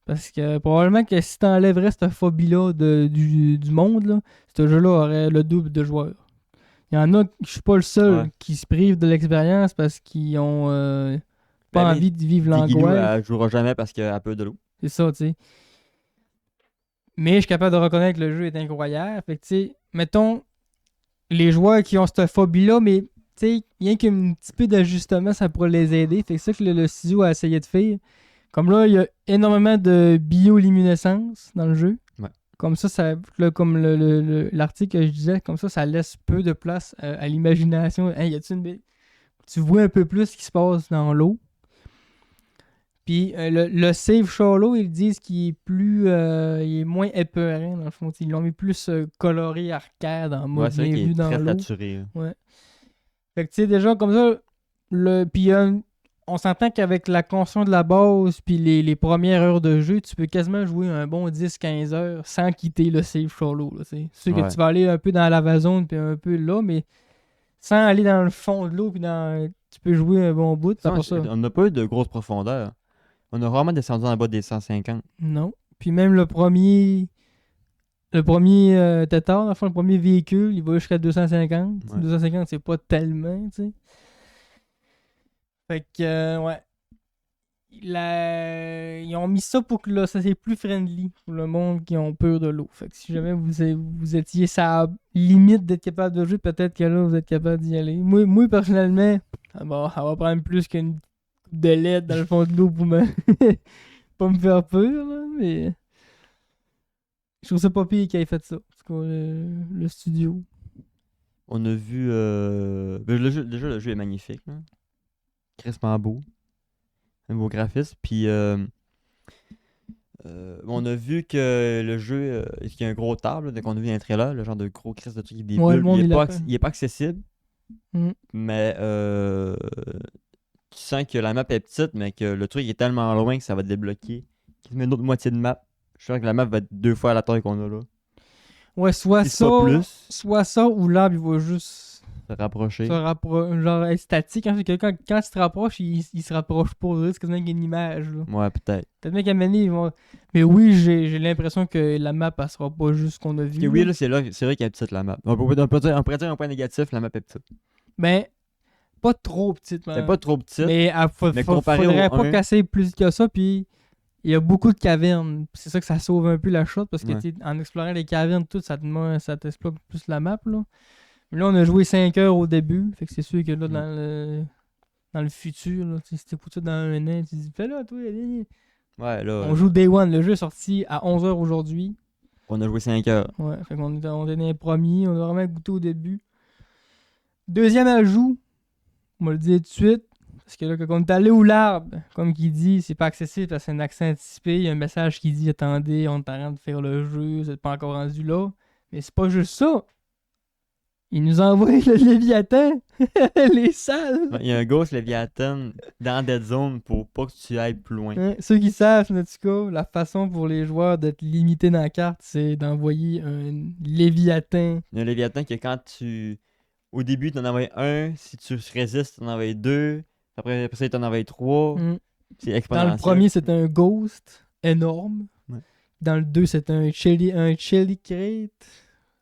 A: Parce que probablement que si t'enlèverais cette phobie-là du monde, là, ce jeu-là aurait le double de joueurs. Il y en a, je suis pas le seul, qui se privent de l'expérience parce qu'ils ont pas envie de vivre l'angoisse.
B: Elle jouera jamais parce qu'elle a peur de l'eau.
A: C'est ça, tu sais. Mais je suis capable de reconnaître que le jeu est incroyable. Fait que, tu sais, mettons, les joueurs qui ont cette phobie-là, mais, tu sais, rien qu'un petit peu d'ajustement, ça pourrait les aider. Fait que c'est ça que le studio a essayé de faire. Comme là, il y a énormément de bioluminescence dans le jeu.
B: Ouais.
A: Comme ça là, comme l'article que je disais, comme ça laisse peu de place à l'imagination. Hey, y a-tu tu vois un peu plus ce qui se passe dans l'eau. Puis le Save Shallow, ils disent qu'il est plus. Il est moins épeurant, dans le fond. Ils l'ont mis plus coloré arcade en
B: Ouais,
A: mode
B: c'est vrai qu'il
A: bienvenue
B: est
A: dans
B: très
A: l'eau.
B: saturé.
A: Ouais. Fait que tu sais, déjà comme ça, puis on s'entend qu'avec la construction de la base, puis les premières heures de jeu, tu peux quasiment jouer un bon 10-15 heures sans quitter le Save Shallow. C'est sûr que
B: Ouais.
A: tu vas aller un peu dans la lava zone, puis un peu là, mais sans aller dans le fond de l'eau, puis tu peux jouer un bon bout.
B: Sinon,
A: Après ça,
B: on n'a pas eu de grosse profondeur. On a vraiment descendu en bas des 150.
A: non. Puis même le premier tétard, dans le fond, le premier véhicule, il va jusqu'à 250.
B: Ouais.
A: 250, c'est pas tellement, tu sais. Fait que, ouais. Ils ont mis ça pour que là, ça c'est plus friendly pour le monde qui ont peur de l'eau. Fait que si jamais vous étiez sa limite d'être capable de jouer, peut-être que là, vous êtes capable d'y aller. Moi personnellement, ça va prendre plus qu'une coupe de LED dans le fond de l'eau pour pas me faire peur, là, mais je trouve ça pas pire qu'il ait fait ça. En tout cas, le studio.
B: On a vu. Déjà, le jeu est magnifique. Là. Crispement beau. Un beau graphisme. Puis, on a vu que le jeu, il y a un gros table, dès qu'on a vu un trailer, le genre de gros crisp de trucs avec des
A: Ouais, le
B: bulles.
A: monde,
B: Il
A: il
B: est pas,
A: l'appelle.
B: il est pas accessible,
A: Mm.
B: mais tu sens que la map est petite, mais que le truc est tellement loin que ça va te débloquer. Qu'il met une autre moitié de map. Je suis sûr que la map va être 2 fois la taille qu'on a là.
A: Ouais, soit
B: Si c'est pas plus,
A: ça ou l'arbre, il va juste
B: se rapprocher.
A: genre être statique. Hein, c'est que quand tu te rapproches, il se rapproche pas. C'est quasiment une image. Là.
B: Ouais, peut-être.
A: Peut-être qu'à un moment donné, ils vont. Mais oui, j'ai l'impression que la map, elle sera pas juste ce qu'on a
B: Parce
A: vu.
B: que oui,
A: là.
B: là, c'est vrai qu'elle est petite la map. On pourrait dire un point négatif, la map est petite.
A: Ben, pas trop petite,
B: C'est pas trop petite.
A: Mais
B: mais comparé
A: faudrait
B: au
A: pas
B: 1,
A: casser plus que ça. Puis il y a beaucoup de cavernes. C'est ça que ça sauve un peu la shot. Parce que
B: Ouais.
A: tu sais, en explorant les cavernes, tout, ça t'explore plus la map. Là. Mais là, on a joué 5 heures au début. Fait que c'est sûr que là, dans le futur, là, si t'écoutes ça dans un an, tu te dis, fais là, toi, allez.
B: Ouais, là,
A: On joue Day One. Le jeu est sorti à 11h aujourd'hui.
B: on a joué 5 heures.
A: Ouais, fait qu'on était dans les premiers. On a vraiment goûté au début. Deuxième ajout, on va le dire tout de suite. Parce que là, quand on est allé où l'arbre, comme qu'il dit, c'est pas accessible parce que c'est un accès anticipé. Il y a un message qui dit attendez, on est en train de faire le jeu, vous n'êtes pas encore rendu là. Mais c'est pas juste ça. Il nous envoie le Léviathan, les salles.
B: Il y a un Ghost Leviathan dans Dead Zone pour pas que tu ailles plus loin.
A: Hein, ceux qui savent, en tout cas, la façon pour les joueurs d'être limités dans la carte, c'est d'envoyer un Léviathan.
B: Il y a un Léviathan que quand tu. Au début, tu en envoies un. Si tu résistes, tu en envoies deux. Après ça, tu en envoies trois.
A: Mm.
B: C'est
A: Dans
B: exponentiel.
A: le premier, c'est un Ghost énorme.
B: Ouais.
A: Dans le 2, c'est un Chili Crate.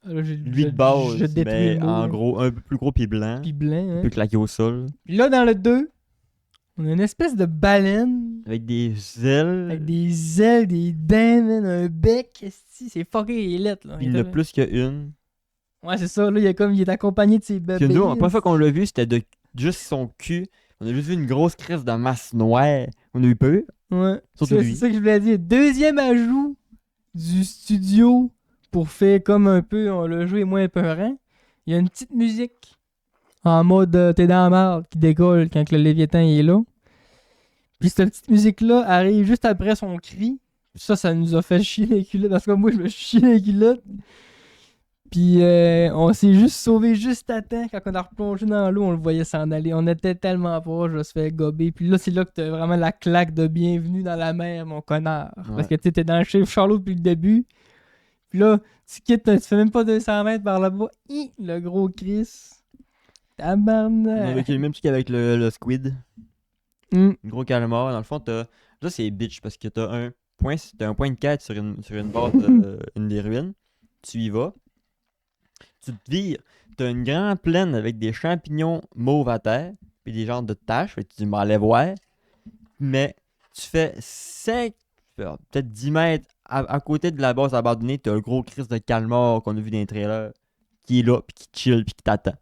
A: Là,
B: Lui de base,
A: je détruis
B: mais
A: le mot,
B: en
A: là.
B: gros, un peu plus gros puis blanc.
A: Puis blanc.
B: Un
A: Hein.
B: peu claqué au sol.
A: Puis là, dans le 2, on a une espèce de baleine
B: Avec des ailes.
A: avec des ailes, des dents, man, un bec. C'est fucking lettre, là.
B: Puis il y en a plus qu'une.
A: Ouais, c'est ça. Là, il est accompagné de ses
B: Parce
A: bébés.
B: que nous, la première fois qu'on l'a vu, c'était de juste son cul. On a juste vu une grosse crise de masse noire. On a eu peur.
A: Ouais.
B: Surtout
A: C'est
B: lui.
A: ça que je voulais dire. Deuxième ajout du studio pour faire comme un peu le jeu est moins épeurant. Il y a une petite musique en mode t'es dans la merde qui décolle quand le Léviathan est là. Puis cette petite musique-là arrive juste après son cri. Ça nous a fait chier les culottes. Parce que moi, je me suis chié les culottes. Puis on s'est juste sauvé juste à temps. Quand on a replongé dans l'eau, on le voyait s'en aller. On était tellement proche, je se fait gober. Puis là, c'est là que t'as vraiment la claque de bienvenue dans la mer, mon connard.
B: Ouais.
A: Parce que tu sais, t'es dans le Chef Charlot depuis le début. Puis là, tu quittes, tu fais même pas 200 mètres par là-bas. Le gros Chris.
B: On a
A: Tabarnak.
B: vécu le même truc avec le squid.
A: Hum.
B: Gros calmar. Dans le fond, t'as. Là, c'est bitch parce que t'as un point de quête sur une base, une des ruines. Tu y vas. Tu te vires. T'as une grande plaine avec des champignons mauves à terre. Puis des genres de taches. Fait que tu m'en allais voir. Mais tu fais 5, peut-être 10 mètres à côté de la base abandonnée. T'as le gros Christ de calmar qu'on a vu dans les trailers. Qui est là, puis qui chill, puis qui t'attend.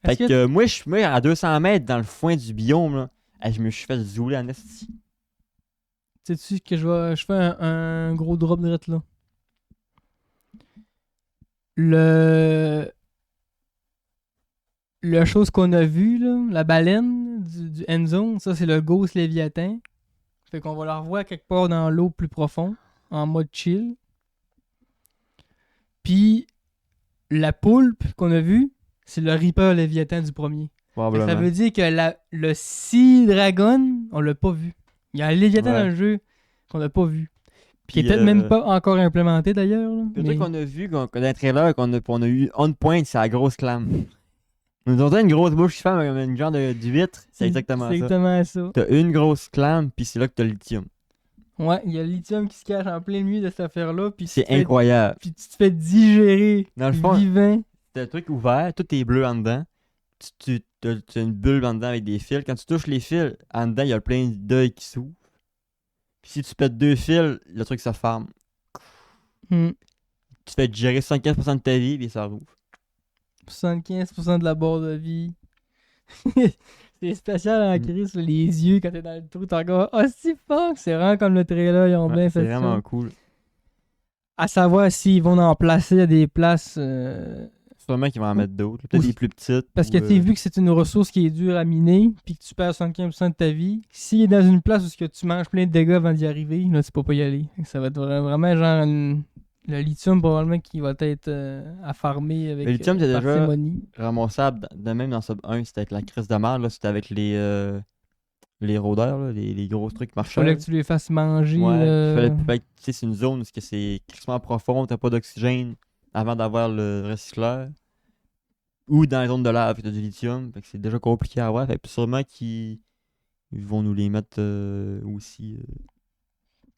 B: Fait
A: Est-ce
B: que moi, je suis à 200 mètres dans le foin du biome. Là. Je me suis fait zouler en esti.
A: sais-tu que je fais un gros drop de là? Le... La chose qu'on a vue, là, la baleine du end zone, ça c'est le Ghost Léviathan. Fait qu'on va la revoir quelque part dans l'eau plus profond, en mode chill. Puis la poulpe qu'on a vue, c'est le Reaper Léviathan du premier. Fait que ça
B: Probablement.
A: veut dire que le Sea Dragon, on l'a pas vu. Il y a un Léviathan
B: Ouais.
A: dans le jeu qu'on a pas vu. Qui est
B: Puis,
A: peut-être même pas encore implémenté d'ailleurs. Là,
B: le
A: mais...
B: truc qu'on a vu dans un trailer qu'on a eu on point, c'est la grosse clame. Nous avons une grosse bouche qui fait comme une genre d'huître. C'est exactement
A: C'est
B: ça.
A: exactement ça.
B: T'as une grosse clame, puis c'est là que t'as le lithium.
A: Ouais, il y a le lithium qui se cache en plein milieu de cette affaire-là. Puis
B: C'est incroyable.
A: Puis tu te fais digérer
B: Dans le fond,
A: vivant.
B: t'as le truc ouvert, tout est bleu en dedans. T'as une bulle en dedans avec des fils. Quand tu touches les fils, en dedans, il y a plein d'œils qui s'ouvrent. Puis si tu pètes 2 fils, le truc se ferme.
A: Hmm.
B: Tu fais digérer 75% de ta vie, puis ça rouvre.
A: 75% de la barre de vie. C'est spécial en crise, les yeux quand t'es dans le trou, t'es encore oh c'est fort! C'est vraiment comme le trailer, ils ont bien
B: C'est
A: fait
B: vraiment
A: ça.
B: cool.
A: À savoir s'ils vont en placer à des places.
B: Sûrement qu'ils vont en mettre d'autres. Peut-être des plus petites.
A: Parce que
B: ou,
A: tu sais, vu que c'est une ressource qui est dure à miner, puis que tu perds 75% de ta vie, s'il est dans une place où tu manges plein de dégâts avant d'y arriver, là, tu peux pas y aller. Ça va être vraiment genre le lithium probablement qui va être à farmer avec
B: Le lithium, c'est déjà
A: parcimonie.
B: ramassable de même dans Sub 1, c'était avec la crise de merde, là, c'était avec les rôdeurs, là, les gros trucs marcheurs.
A: Fallait que tu les fasses manger.
B: Tu sais, c'est une zone où c'est crissement profond, t'as pas d'oxygène avant d'avoir le recycleur. Ou dans les zones de lave, t'as du lithium, fait que c'est déjà compliqué à avoir. Fait que sûrement qu'ils vont nous les mettre aussi.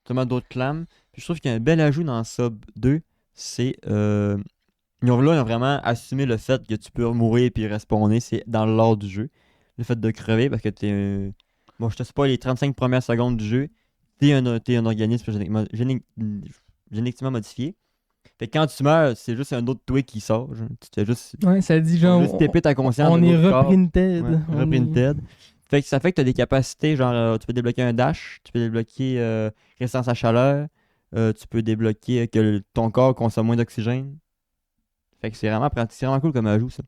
B: Sûrement d'autres clams. Puis je trouve qu'il y a un bel ajout dans Sub 2, c'est ils ont vraiment assumé le fait que tu peux mourir puis respawner, c'est dans l'ordre du jeu. Le fait de crever parce que t'es bon, je te sais pas les 35 premières secondes du jeu, t'es un organisme génétiquement modifié. Fait que quand tu meurs, c'est juste un autre twig qui sort. Genre. Tu te fais juste,
A: Ouais, ça dit genre.
B: juste taper ta conscience.
A: On
B: d'un
A: est
B: autre corps.
A: reprinted.
B: Ouais,
A: On
B: reprinted. Fait que ça fait que tu as des capacités, genre tu peux débloquer un dash, tu peux débloquer résistance à chaleur, tu peux débloquer que ton corps consomme moins d'oxygène. Fait que c'est vraiment pratique, c'est vraiment cool comme ajout ça.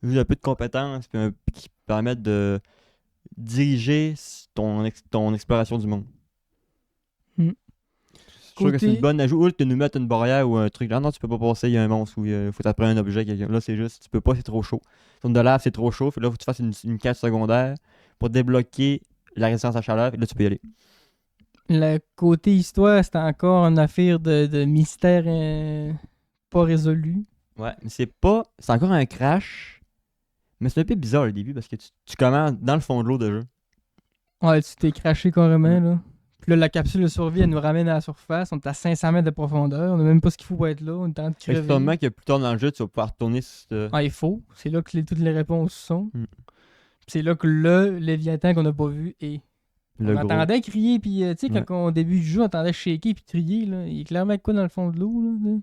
B: Juste un peu de compétences qui permettent de diriger ton exploration du monde.
A: Hmm.
B: Je trouve que c'est
A: Côté-
B: une bonne ajout. Ou que nous mettre une barrière ou un truc. Là, non, tu peux pas passer, il y a un monstre ou il faut t'apprendre un objet. Là, c'est juste, tu peux pas, c'est trop chaud. Zone de lave, c'est trop chaud. Fait que là, faut que tu fasses une quête secondaire pour débloquer la résistance à chaleur. Et là, tu peux y aller.
A: Le côté histoire, c'est encore une affaire de mystère pas résolu.
B: Ouais, mais c'est encore un crash. Mais c'est un peu bizarre au début parce que tu commences dans le fond de l'eau de jeu.
A: Ouais, tu t'es craché carrément,
B: Mm.
A: là. Puis là, la capsule de survie, elle nous ramène à la surface. On est à 500 mètres de profondeur. On n'a même pas ce qu'il faut pour être là. On est en train de
B: Fait que
A: crever.
B: sûrement que plus tard dans le jeu, tu vas pouvoir retourner sur ce.
A: Ah, il faut. C'est là que toutes les réponses sont.
B: Mm.
A: Puis c'est là que le Léviathan qu'on n'a pas vu est.
B: Le
A: On
B: gros.
A: entendait crier, puis tu sais,
B: Ouais.
A: quand au début du jeu, on entendait shaker puis crier, là. Il est clairement quoi dans le fond de l'eau, là. Tu sais.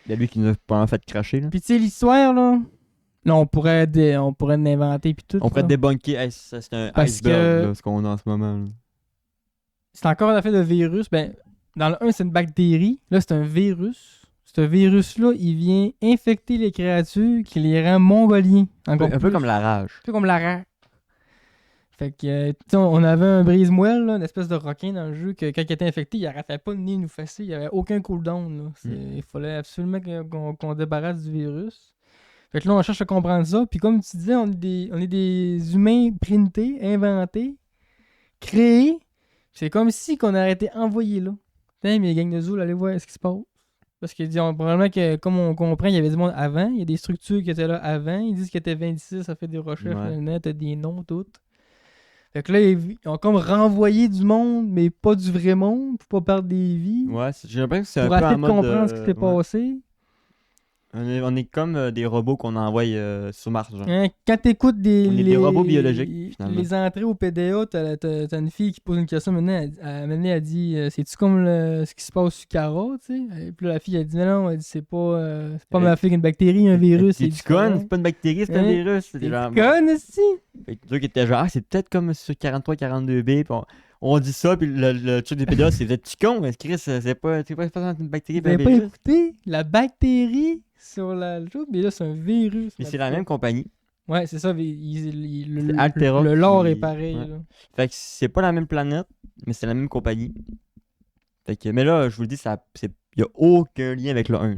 B: Il y a lui qui nous a pas fait cracher. Là.
A: Puis tu sais, l'histoire, là. Là, on pourrait l'inventer puis tout.
B: On pourrait
A: là.
B: débunker. Hey, ça, c'est un
A: Parce
B: iceberg,
A: que-
B: là, ce qu'on a en ce moment. Là.
A: C'est encore une affaire de virus. Ben, dans le 1, c'est une bactérie. Là, c'est un virus. Ce virus-là, il vient infecter les créatures qui les rend mongoliens.
B: Un
A: Encore
B: peu
A: plus.
B: comme la rage.
A: Un peu comme la rare. Fait que, tu sais, on avait un brise-moelle, là, une espèce de requin dans le jeu, que quand il était infecté, il arrêtait pas de venir nous fesser. Il n'y avait aucun cooldown. Là. Il fallait absolument qu'on débarrasse du virus. Fait que là, on cherche à comprendre ça. Puis comme tu disais, on est des humains printés, inventés, créés. C'est comme si qu'on aurait été envoyés là. Putain, mais les gangs de Zoul, allez voir ce qui se passe. Parce qu'ils disent probablement que, comme on comprend, il y avait du monde avant. Il y a des structures qui étaient là avant. Ils disent qu'il était 26, ça fait des recherches
B: Ouais.
A: sur le net, des noms, tout. Fait que là, ils ont comme renvoyé du monde, mais pas du vrai monde, pour pas perdre des vies.
B: Ouais, j'ai l'impression que c'est un
A: Pour
B: peu
A: essayer
B: en
A: de
B: mode.
A: comprendre ce qui s'est
B: Ouais.
A: passé.
B: On est comme des robots qu'on envoie sur Mars. Genre.
A: Hein, quand t'écoutes
B: On est des robots biologiques, finalement.
A: les entrées au PDA, t'as une fille qui pose une question maintenant. Elle dit c'est-tu comme ce qui se passe sur Cara, tu sais? Et puis là, la fille, elle dit non, elle dit c'est pas ma fille, une bactérie, un virus.
B: C'est tu connes, c'est pas une bactérie, c'est un
A: Hein?
B: virus. C'est
A: C'est
B: genre.
A: conne, aussi.
B: Fait que qui était genre, ah, c'est peut-être comme sur 43-42B. Puis on dit ça, puis le truc des PDA, c'est vous êtes-tu con? Mais Chris, c'est pas une bactérie,
A: Vous
B: c'est un
A: avez pas
B: virus.
A: écouté? La bactérie, sur la joue, mais là, c'est un virus.
B: Mais c'est la même compagnie.
A: Ouais, c'est ça.
B: C'est Altera
A: le lore
B: qui-
A: est pareil.
B: ouais.
A: Là.
B: Fait que c'est pas la même planète, mais c'est la même compagnie. Fait que, mais là, je vous le dis, il n'y a aucun lien avec le 1.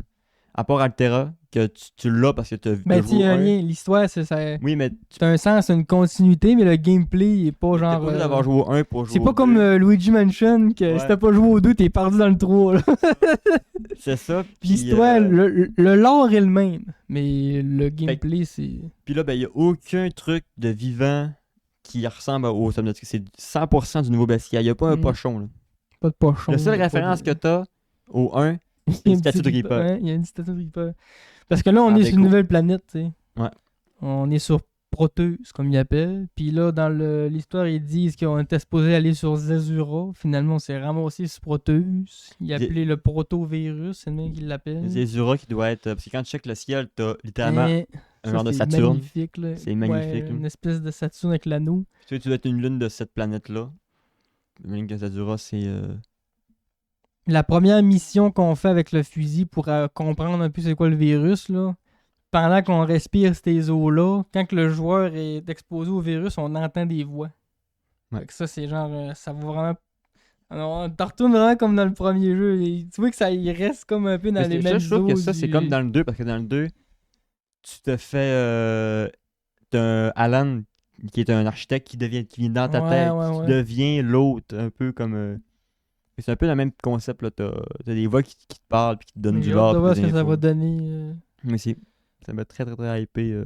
B: À part Altera, que tu l'as parce que tu as
A: Ben,
B: joué
A: il y
B: au
A: a un
B: 1.
A: lien. L'histoire, ça,
B: Oui, mais tu
A: c'est un sens, c'est une continuité, mais le gameplay est pas
B: n'es
A: genre.
B: pas obligé d'avoir joué au 1 pour jouer
A: C'est
B: au
A: pas comme
B: 2.
A: Luigi Mansion, que
B: Ouais.
A: si t'as pas joué au 2, t'es perdu dans le 3. Là.
B: C'est ça.
A: Puis l'histoire, le lore est le même, mais le
B: Fait
A: gameplay, c'est.
B: Puis là, ben, il n'y a aucun truc de vivant qui ressemble au Subnautica. C'est 100% du nouveau bestiaire. Il n'y a pas un
A: Mm.
B: pochon. Là.
A: Pas de pochon.
B: La seule
A: y a pas
B: référence
A: de-
B: que tu as au 1,
A: Il y a
B: c'est une
A: une
B: statue de
A: petite
B: Reaper.
A: ouais, il y a une statue de Reaper. Parce que là, on
B: En
A: est sur une
B: déco.
A: nouvelle planète, tu sais.
B: Ouais.
A: On est sur Proteus, comme ils appellent. Puis là, dans l'histoire, ils disent qu'on était supposé aller sur Zazura. Finalement, on s'est ramassé sur Proteus. Ils appelaient le protovirus, c'est le même qu'ils l'appellent.
B: Zezura qui doit être. Parce que quand tu checkes le ciel, tu as littéralement
A: Et
B: un
A: ça,
B: genre de
A: c'est
B: Saturne.
A: magnifique, là.
B: C'est magnifique,
A: Ouais,
B: là.
A: une espèce de Saturne avec l'anneau.
B: Tu dois être une lune de cette planète-là. Même que Zazura, c'est.
A: La première mission qu'on fait avec le fusil pour comprendre un peu c'est quoi le virus, là, pendant qu'on respire ces eaux-là, quand que le joueur est exposé au virus, on entend des voix.
B: Ouais.
A: Fait que ça, c'est genre, ça va vraiment. Alors, on te retourne vraiment comme dans le premier jeu. Et tu vois que ça il reste comme un peu dans
B: Mais
A: les
B: ça,
A: mêmes
B: je trouve que
A: eaux
B: ça, c'est
A: du-
B: comme dans le 2, parce que dans le 2, tu te fais. T'as un Alan qui est un architecte qui vient dans ta
A: Ouais,
B: tête,
A: ouais,
B: qui
A: ouais.
B: devient l'autre, un peu comme. C'est un peu le même concept, là. T'as des voix qui te parlent, puis qui te donnent
A: Mais
B: du
A: j'ai hâte
B: lore,
A: de
B: puis
A: voir
B: des
A: ce que ça
B: infos.
A: va donner.
B: Mais ça m'a très, très, très hypé.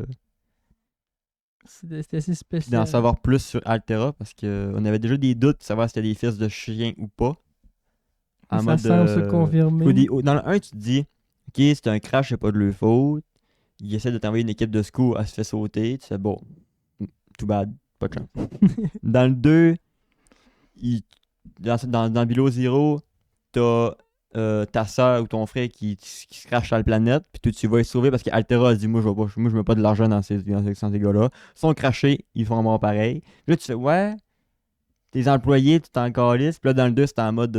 A: C'est assez
B: Puis
A: spécial.
B: d'en savoir plus sur Altera, parce qu'on avait déjà des doutes de savoir si c'était des fils de chien ou pas. En
A: Ça
B: mode.
A: semble se confirmer.
B: Dans le 1, tu te dis, ok, c'est un crash, c'est pas de leur faute. Ils essaient de t'envoyer une équipe de secours, elle se fait sauter. Tu fais, bon, too bad, pas de chance. Dans le 2, dans Below Zero, t'as ta soeur ou ton frère qui se crache sur la planète, puis toi, tu vas les sauver parce qu'Altera a dit, moi, je mets pas de l'argent dans ces gars-là. Ils sont crachés, ils font mort pareil. Là, tu fais, ouais, tes employés, tu t'en calisses. Puis là, dans le 2, c'est en mode.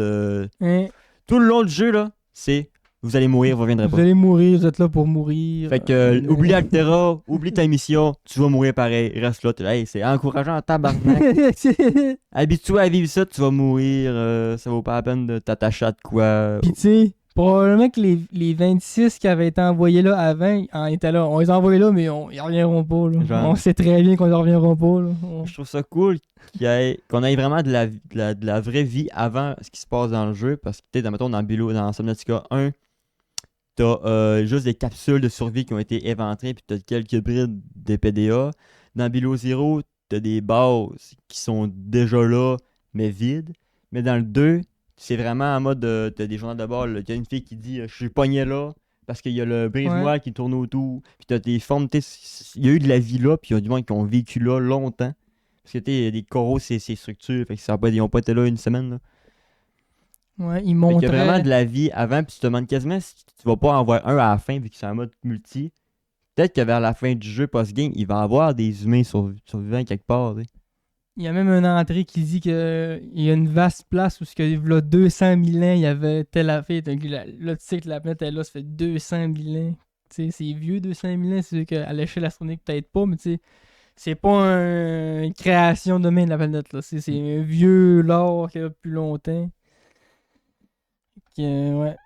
A: Hein,
B: Tout le long du jeu, là, c'est vous allez mourir, vous reviendrez
A: vous
B: pas.
A: allez mourir, vous êtes là pour mourir.
B: Fait que, oublie Altera, oublie ta mission, tu vas mourir pareil. Reste là, hey, c'est encourageant en tabarnak. Habitue-toi à vivre ça, tu vas mourir. Ça vaut pas la peine de t'attacher à de quoi.
A: Puis tu sais, probablement que les 26 qui avaient été envoyés là avant, étaient là. On les a envoyés là, mais ils reviendront pas. Là.
B: Genre.
A: On sait très bien qu'on ne reviendront pas. Là.
B: Je trouve ça cool qu'on ait vraiment de la vraie vie avant ce qui se passe dans le jeu. Parce que, tu sais, mettons, dans Subnautica 1, t'as juste des capsules de survie qui ont été éventrées, puis t'as quelques brides des PDA. Dans Below Zero, t'as des bases qui sont déjà là, mais vides. Mais dans le 2, c'est vraiment en mode, t'as des journaux de bord, il y a une fille qui dit je suis pogné là, parce qu'il y a le brise-moelle qui tourne autour, puis t'as des formes, il y a eu de la vie là, puis il y a du monde qui ont vécu là longtemps. Parce que il y a des coraux, ces structures, fait que ils n'ont pas été là une semaine. Là.
A: Ouais, ils
B: Fait qu'il y
A: montraient.
B: a vraiment de la vie avant, puis tu te demandes quasiment si tu vas pas en voir un à la fin, vu que c'est en mode multi. Peut-être que vers la fin du jeu post-game, il va y avoir des humains survivants quelque part. Tu sais.
A: Il y a même une entrée qui dit qu'il y a une vaste place où, là, 200 000 ans, il y avait telle affaire. Là, tu sais que la planète est là, ça fait 200 000 ans. Tu sais, c'est vieux, 200 000 ans. C'est sûr qu'à l'échelle astronomique, peut-être pas, mais tu sais, c'est pas une création de main de la planète. Là. C'est un vieux lore qui a plus longtemps. Ouais.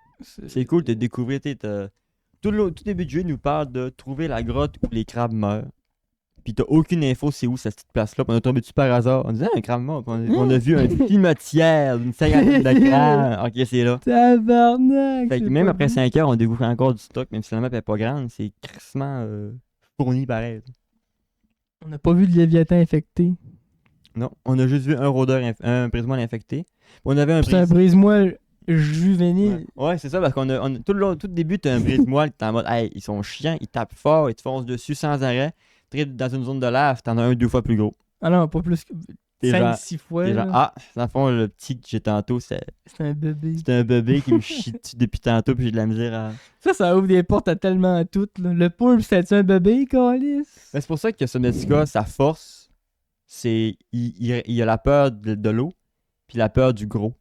B: C'est cool de découvrir. Tout début du jeu nous parle de trouver la grotte où les crabes meurent. Puis t'as aucune info c'est où cette petite place-là. Puis on est tombé dessus par hasard. On disait un crabe mort. Puis on a vu un cimetière d'une cinquantaine de crabes. Ok, c'est là.
A: Tabarnak!
B: Fait que
A: c'est
B: même
A: pas
B: après
A: bon.
B: 5 heures, on découvre encore du stock, même si la map est pas grande. C'est crissement fourni pareil.
A: On n'a pas vu de Léviathan infecté.
B: Non, on a juste vu un rôdeur, un brise-moelle infecté. Puis on avait un
A: C'est un brise-moelle juvénile.
B: Ouais, c'est ça, parce qu'on a tout le début, t'as un brise-moelle, t'es en mode, hey, ils sont chiants, ils tapent fort, ils te foncent dessus sans arrêt. Dans une zone de lave, t'en as un 2 fois plus gros.
A: Ah non, pas plus que
B: T'es genre-
A: 5-6 fois.
B: T'es genre,
A: là.
B: ah, dans le fond, le petit que j'ai tantôt,
A: C'est un bébé.
B: c'était un bébé qui me chie dessus depuis tantôt, puis j'ai de la misère à.
A: Ça ouvre des portes à tellement toutes. Là. Le poulpe, c'était un bébé, Calis?
B: Mais c'est pour ça que Subnautica, sa force, c'est. Il y a la peur de l'eau, puis la peur du gros.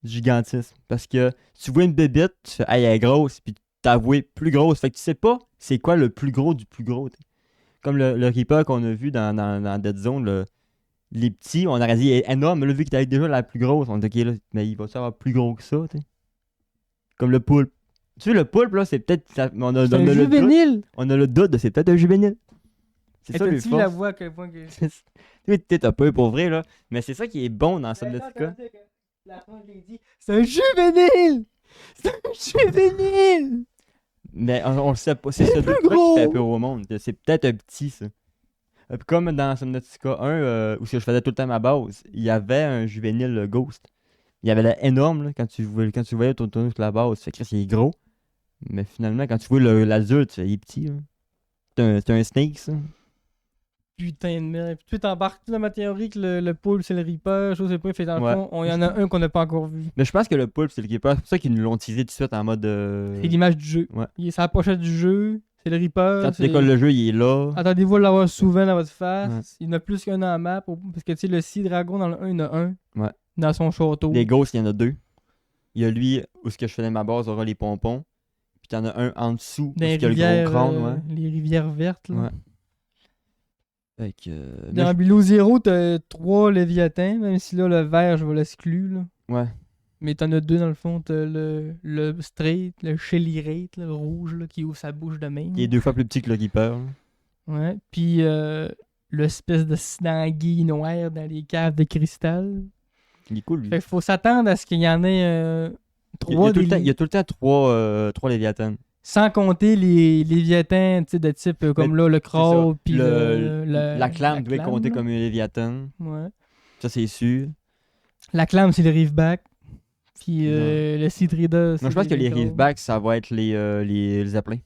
B: Du gigantisme. Parce que tu vois une bébite, tu fais, hey, elle est grosse, puis t'avouer plus grosse. Fait que tu sais pas c'est quoi le plus gros du plus gros. T'sais. Comme le Reaper qu'on a vu dans Dead Zone, les petits, on aurait dit énorme, mais là, vu qu'il était déjà la plus grosse, on dit ok, là, mais il va avoir plus gros que ça, t'sais. Comme le poulpe. Tu sais, le poulpe, là, c'est peut-être.
A: C'est un juvénile!
B: On a le doute de c'est peut-être un juvénile. C'est ça, le
A: T'as-tu vu la
B: force.
A: voix à quel point que.
B: Tu t'as pas eu pour vrai, là. Mais c'est ça qui est bon dans Subnautica.
A: La fin, je l'ai dit. C'est un juvénile! C'est un juvénile!
B: Mais on le sait pas. C'est ce doute
A: gros.
B: qui fait peur au monde. C'est peut-être un petit, ça. Comme dans Subnautica 1, où je faisais tout le temps ma base, il y avait un juvénile Ghost. Il y avait l'air énorme là, quand tu voyais tourner sur la base. Fait que il est gros. Mais finalement, quand tu vois l'adulte, il est petit. C'est un snake, ça.
A: Putain de merde. Puis tu t'embarques dans ma théorie que le poulpe c'est le Reaper, chose c'est pas fait dans le
B: Ouais.
A: fond, il y en a un qu'on n'a pas encore vu.
B: Mais je pense que le poulpe, c'est le keeper. C'est pour ça qu'ils nous l'ont teasé tout de suite en mode.
A: C'est l'image du jeu.
B: Ouais.
A: Il est sur la pochette du jeu, c'est le Reaper.
B: Quand tu décolles le jeu, il est là.
A: Attendez-vous à l'avoir souvent dans votre face.
B: Ouais.
A: Il y en a plus qu'un dans la map. Parce que tu sais, le Sea Dragon dans le 1, il y en a un.
B: Ouais.
A: Dans son château.
B: Les ghosts, il y en a deux. Il y a lui où ce que je faisais ma base aura les pompons. Puis il y en a un en dessous où
A: Dans les
B: il y a le
A: rivières,
B: gros crâne. Ouais.
A: les rivières vertes. Là.
B: Ouais. Fait que,
A: Dans Below Zero, t'as 3 Léviathans, même si là, le vert, je vais l'exclure. Là.
B: Ouais.
A: Mais t'en as 2 dans le fond. T'as le straight, le Shelly Rate, le rouge, là, qui ouvre sa bouche de même.
B: Il est 2 fois plus petit que le Reaper. Là.
A: Ouais. Puis l'espèce de anguille noire dans les caves de cristal.
B: Il est cool, lui.
A: Fait qu'il faut s'attendre à ce qu'il y en ait 3
B: il y a tout le temps 3 Léviathans.
A: Sans compter les Léviathans de type comme là, le crawl, puis
B: la clame doit
A: clame,
B: compter
A: là.
B: comme un Léviathan.
A: Ouais.
B: Ça, c'est sûr.
A: La clame, c'est le Reefback. Puis le Sea Trader, c'est
B: Moi, je pense que les
A: crawls.
B: Reefbacks, ça va être les zeppelins.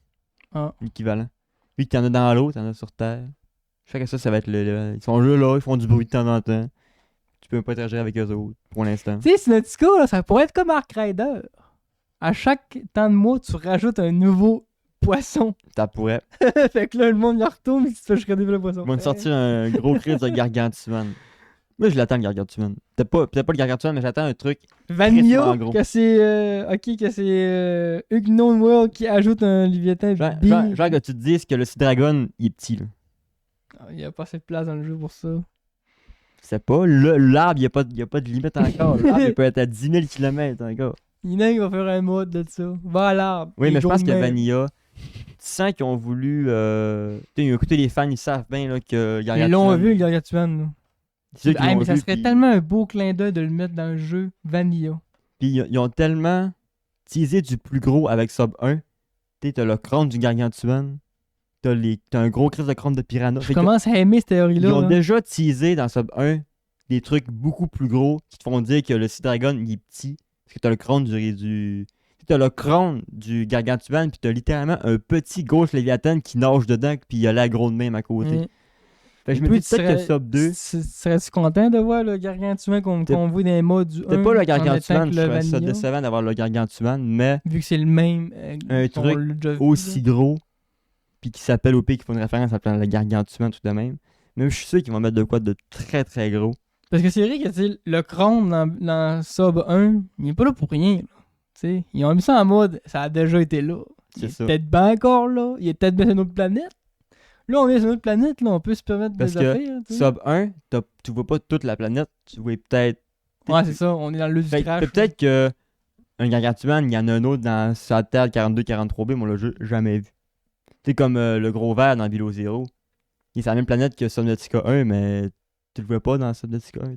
A: Ah.
B: L'équivalent. Vu que t'en as dans l'eau, t'en as sur terre. Je sais que ça va être ils sont là, ils font du bruit de temps en temps. Tu peux pas interagir avec eux autres, pour l'instant.
A: Tu sais, Subnautica, là, ça pourrait être comme Ark Rider. À chaque temps de mois, tu rajoutes un nouveau poisson.
B: Ça pourrait.
A: Fait que là, le monde y retourne et tu te fais shredder le poisson.
B: Ils vont te sortir un gros crise de gargantuan. Moi, je l'attends, le gargantuan. Peut-être pas le gargantuan, mais j'attends un truc.
A: Vanilla,
B: crissement gros.
A: que c'est Unknown World qui ajoute un Léviathan.
B: Genre que tu te dises que le Sea Dragon, il est petit, là.
A: Il n'y a pas assez de place dans le jeu pour ça.
B: C'est pas. L'arbre, il n'y a pas de limite encore. L'arbre, il peut être à 10 000 km encore.
A: Il y en a qui va faire un mode de ça. Va à l'arbre.
B: Oui,
A: Les
B: mais je pense que
A: Goldman.
B: Vanilla, tu sens qu'ils ont voulu. Écoutez, les fans, ils savent bien là, que
A: Ils l'ont vu, le Gargantuan. là.
B: C'est ceux qui
A: Hey,
B: l'ont
A: mais ça
B: vu,
A: serait
B: puis-
A: tellement un beau clin d'œil de le mettre dans le jeu Vanilla.
B: Puis ils ont tellement teasé du plus gros avec Sub 1. Tu sais, t'as le crâne du gargantuan. T'as un gros crise de crâne de piranha.
A: Je
B: Fait que
A: commence à aimer cette
B: ils
A: théorie-là.
B: ont
A: là.
B: déjà teasé dans Sub 1 des trucs beaucoup plus gros qui te font dire que le Sea Dragon il est petit. Parce que t'as le crâne t'as le crâne du gargantuan, puis t'as littéralement un petit gauche léviathan qui nage dedans, puis il a la grosse même à côté.
A: Mm.
B: Fait que je me
A: Puis
B: dis peut-être que Sub 2,
A: Serais-tu content de voir le Gargantuan qu'on voit dans les modes du 1?
B: c'était pas le
A: en
B: gargantuan,
A: étant
B: je
A: que le
B: trouvais ça
A: Vanilla?
B: décevant d'avoir le gargantuan, mais
A: Vu que c'est le même.
B: Un
A: qu'on
B: truc
A: l'a déjà vu,
B: aussi
A: là.
B: gros, puis qui s'appelle au pays, qui font une référence à le gargantuan tout de même. Mais je suis sûr qu'ils vont mettre de quoi de très très gros.
A: Parce que c'est vrai que tu sais, le Chrome dans Sub 1, il est pas là pour rien. Là. Tu sais, ils ont mis ça en mode, ça a déjà été là. Il
B: C'est
A: est
B: ça.
A: peut-être bien encore là. Il est peut-être bien sur une autre planète. Là, on est sur une autre planète, là, on peut se permettre
B: Parce
A: des
B: que
A: affaires. Tu sais.
B: Sub 1, tu vois pas toute la planète, tu vois peut-être.
A: Ouais, c'est ça, on est dans le lieu du
B: Fait que
A: crash.
B: peut-être que un gargantuan, il y en a un autre dans sa Terre 42-43B, moi, le jeu, jamais vu. C'est comme le gros vert dans Below Zero. Il est sur la même planète que Subnautica 1, mais tu le vois pas dans Subnautica 1.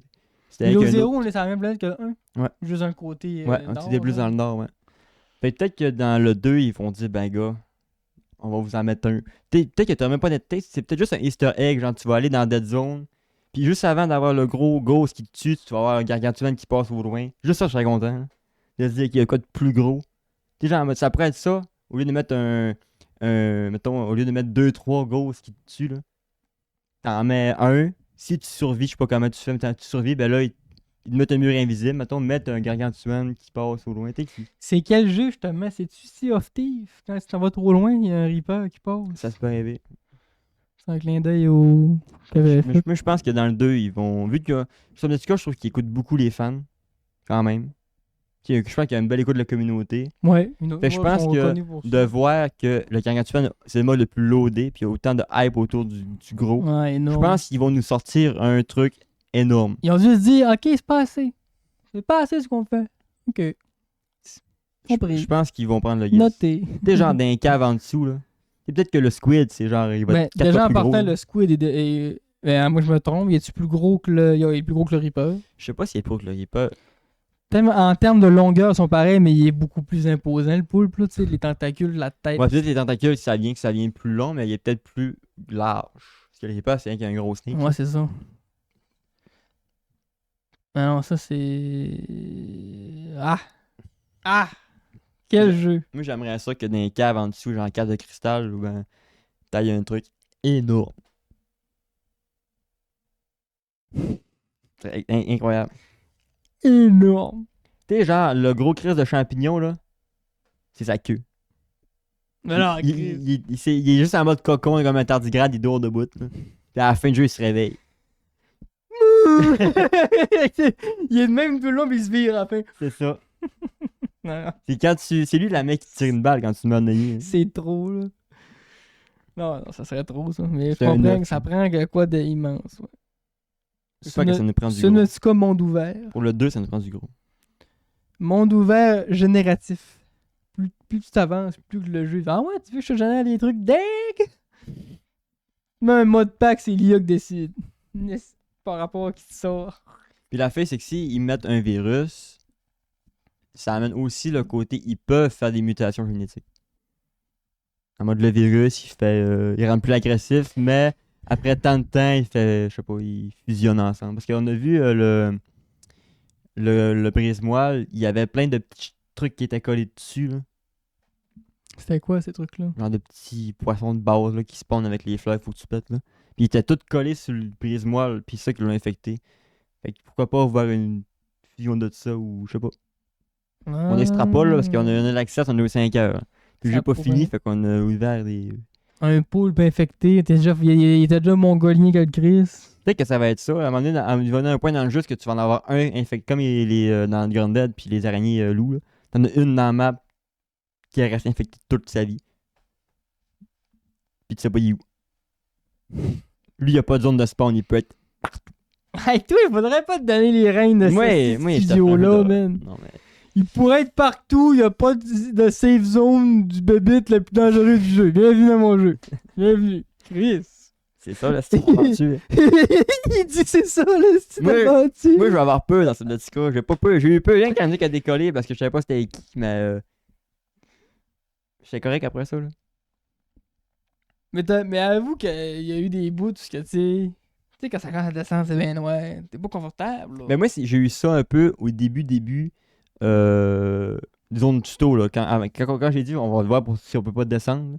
B: C'était
A: Below
B: avec un
A: Zero, on est sur la même planète que le 1.
B: Ouais.
A: Juste un côté.
B: Ouais, un
A: nord,
B: petit peu plus
A: là.
B: dans le nord, ouais. Fait que peut-être que dans le 2, ils vont dire, ben gars, on va vous en mettre un. Peut-être que t'as même pas de test, c'est peut-être juste un easter egg, genre tu vas aller dans Dead Zone, puis juste avant d'avoir le gros ghost qui te tue, tu vas avoir un gargantuan qui passe au loin. Juste ça, je serais content. Hein. De se dire qu'il y a quoi de plus gros. Tu sais, genre, ça pourrait être ça, au lieu de mettre mettons, au lieu de mettre 2-3 ghosts qui te tuent, là. T'en mets un, si tu survis, je sais pas comment tu fais, mais quand tu survis, ben là, ils te mettent un mur invisible, mettons, mettre un gargantuan qui passe au loin, tu sais,
A: C'est quel jeu, justement? C'est-tu Sea of Thieves? Quand tu t'en vas trop loin, il y a un Reaper qui passe.
B: ça se peut rêver.
A: C'est un clin d'œil au. qu'il avait fait.
B: Moi, je pense que dans le 2, ils vont. Vu que Subnautica, je trouve qu'il écoute beaucoup les fans. Quand même. Je pense qu'il y a une belle écoute de la communauté.
A: Ouais,
B: Fait que je pense que de voir que le Gargantuan, c'est le mode le plus loadé, puis il y a autant de hype autour du gros,
A: Ouais,
B: je
A: énorme.
B: pense qu'ils vont nous sortir un truc énorme.
A: Ils ont juste dit, ok, c'est pas assez. C'est pas assez ce qu'on fait. Ok. Compris.
B: Je pense qu'ils vont prendre le guess.
A: Noté.
B: T'es genre dans un cave en dessous, là. C'est peut-être que le squid, c'est genre, il va
A: Mais
B: être 4
A: déjà,
B: fois
A: en
B: plus gros.
A: partant,
B: là.
A: le squid ben, moi, je me trompe. Il est plus gros que il est plus gros que le Reaper.
B: Je sais pas s'il est pro que là, il est pas...
A: En termes de longueur, ils sont pareils, mais il est beaucoup plus imposant, le poulpe, là, tu sais, les tentacules, la tête.
B: Ouais, peut-être les tentacules, ça vient plus long, mais il est peut-être plus large. Parce que le pas, c'est rien qu'il y a un gros snake.
A: Ouais, c'est ça. Ah non, ça, c'est... Ah! Ah! Quel jeu!
B: Moi, j'aimerais ça que dans les caves en dessous, genre cave de cristal, ou ben, taille un truc énorme. C'est incroyable.
A: Énorme!
B: Tu sais, genre, le gros crise de champignon, là, c'est sa queue.
A: Mais non,
B: Il est juste en mode cocon, comme un tardigrade, il dort debout. Là. Puis à la fin du jeu, il se réveille.
A: il est de même tout le long, puis il se vire à la fin.
B: C'est ça.
A: Non, non,
B: C'est lui, la mec, qui tire une balle quand tu meurs de nez.
A: c'est trop, là. Non, ça serait trop, ça. Mais je
B: C'est un
A: comprends
B: œuf,
A: que ça
B: ça.
A: prend quoi d'immense. Ouais.
B: J'espère que ça nous prend du
A: Ce
B: gros.
A: n'est pas monde ouvert.
B: Pour le 2, ça nous prend du gros.
A: Monde ouvert génératif. Plus tu t'avances, plus que le jeu. Ah ouais, tu veux que je te génère des trucs dingues? Mais un mode pack, c'est l'IA qui décide. Par rapport à qui te sort.
B: Puis la fin, c'est que s'ils mettent un virus, ça amène aussi le côté, ils peuvent faire des mutations génétiques. En mode le virus, il rend plus agressif, mais après tant de temps, il fait, je sais pas, ils fusionnent ensemble. Parce qu'on a vu le brise-moelle, il y avait plein de petits trucs qui étaient collés dessus, là.
A: C'était quoi ces trucs-là?
B: Genre de petits poissons de base là, qui spawnent avec les fleurs, faut que tu pètes là. Puis ils étaient tous collés sur le brise-moelle, puis c'est ça qui l'a infecté. Fait que pourquoi pas voir une fusion de ça ou je sais pas. On extrapole là, parce qu'on a l'accès, on a eu 5 heures. Puis le
A: Ça
B: jeu pas
A: pourrait.
B: fini, fait qu'on a ouvert des.
A: Un poulpe infecté, il était déjà mongolien que le Chris.
B: Peut-être que ça va être ça. À un moment donné, il va y avoir un point dans le jeu que tu vas en avoir un infecté, comme dans le Grand Dead, puis les araignées loups. Là. T'en as une dans la map qui reste infectée toute sa vie. Puis tu sais pas il est où. Lui, il a pas de zone de spawn, il peut être.
A: Hey, toi, il faudrait pas te donner les rênes de
B: Moi,
A: ce
B: je
A: studio-là, man.
B: Non, mais.
A: Il pourrait être partout, il n'y a pas de safe zone du bébite le plus dangereux du jeu. Bienvenue dans mon jeu. Bienvenue. Chris.
B: C'est ça, la style aventure.
A: Il dit c'est ça, le style
B: Moi,
A: aventure.
B: Moi, je vais avoir peur dans cette Subnautica. J'ai pas peur. J'ai eu peur rien quand musique a décollé parce que je savais pas c'était qui, mais. J'étais correct après ça, là.
A: Mais avoue qu'il y a eu des bouts, parce que tu sais, quand ça commence à descendre, c'est bien noir. T'es pas confortable, là.
B: Mais moi, j'ai eu ça un peu au début. Disons, du tuto, là. Quand j'ai dit, on va voir si on peut pas descendre.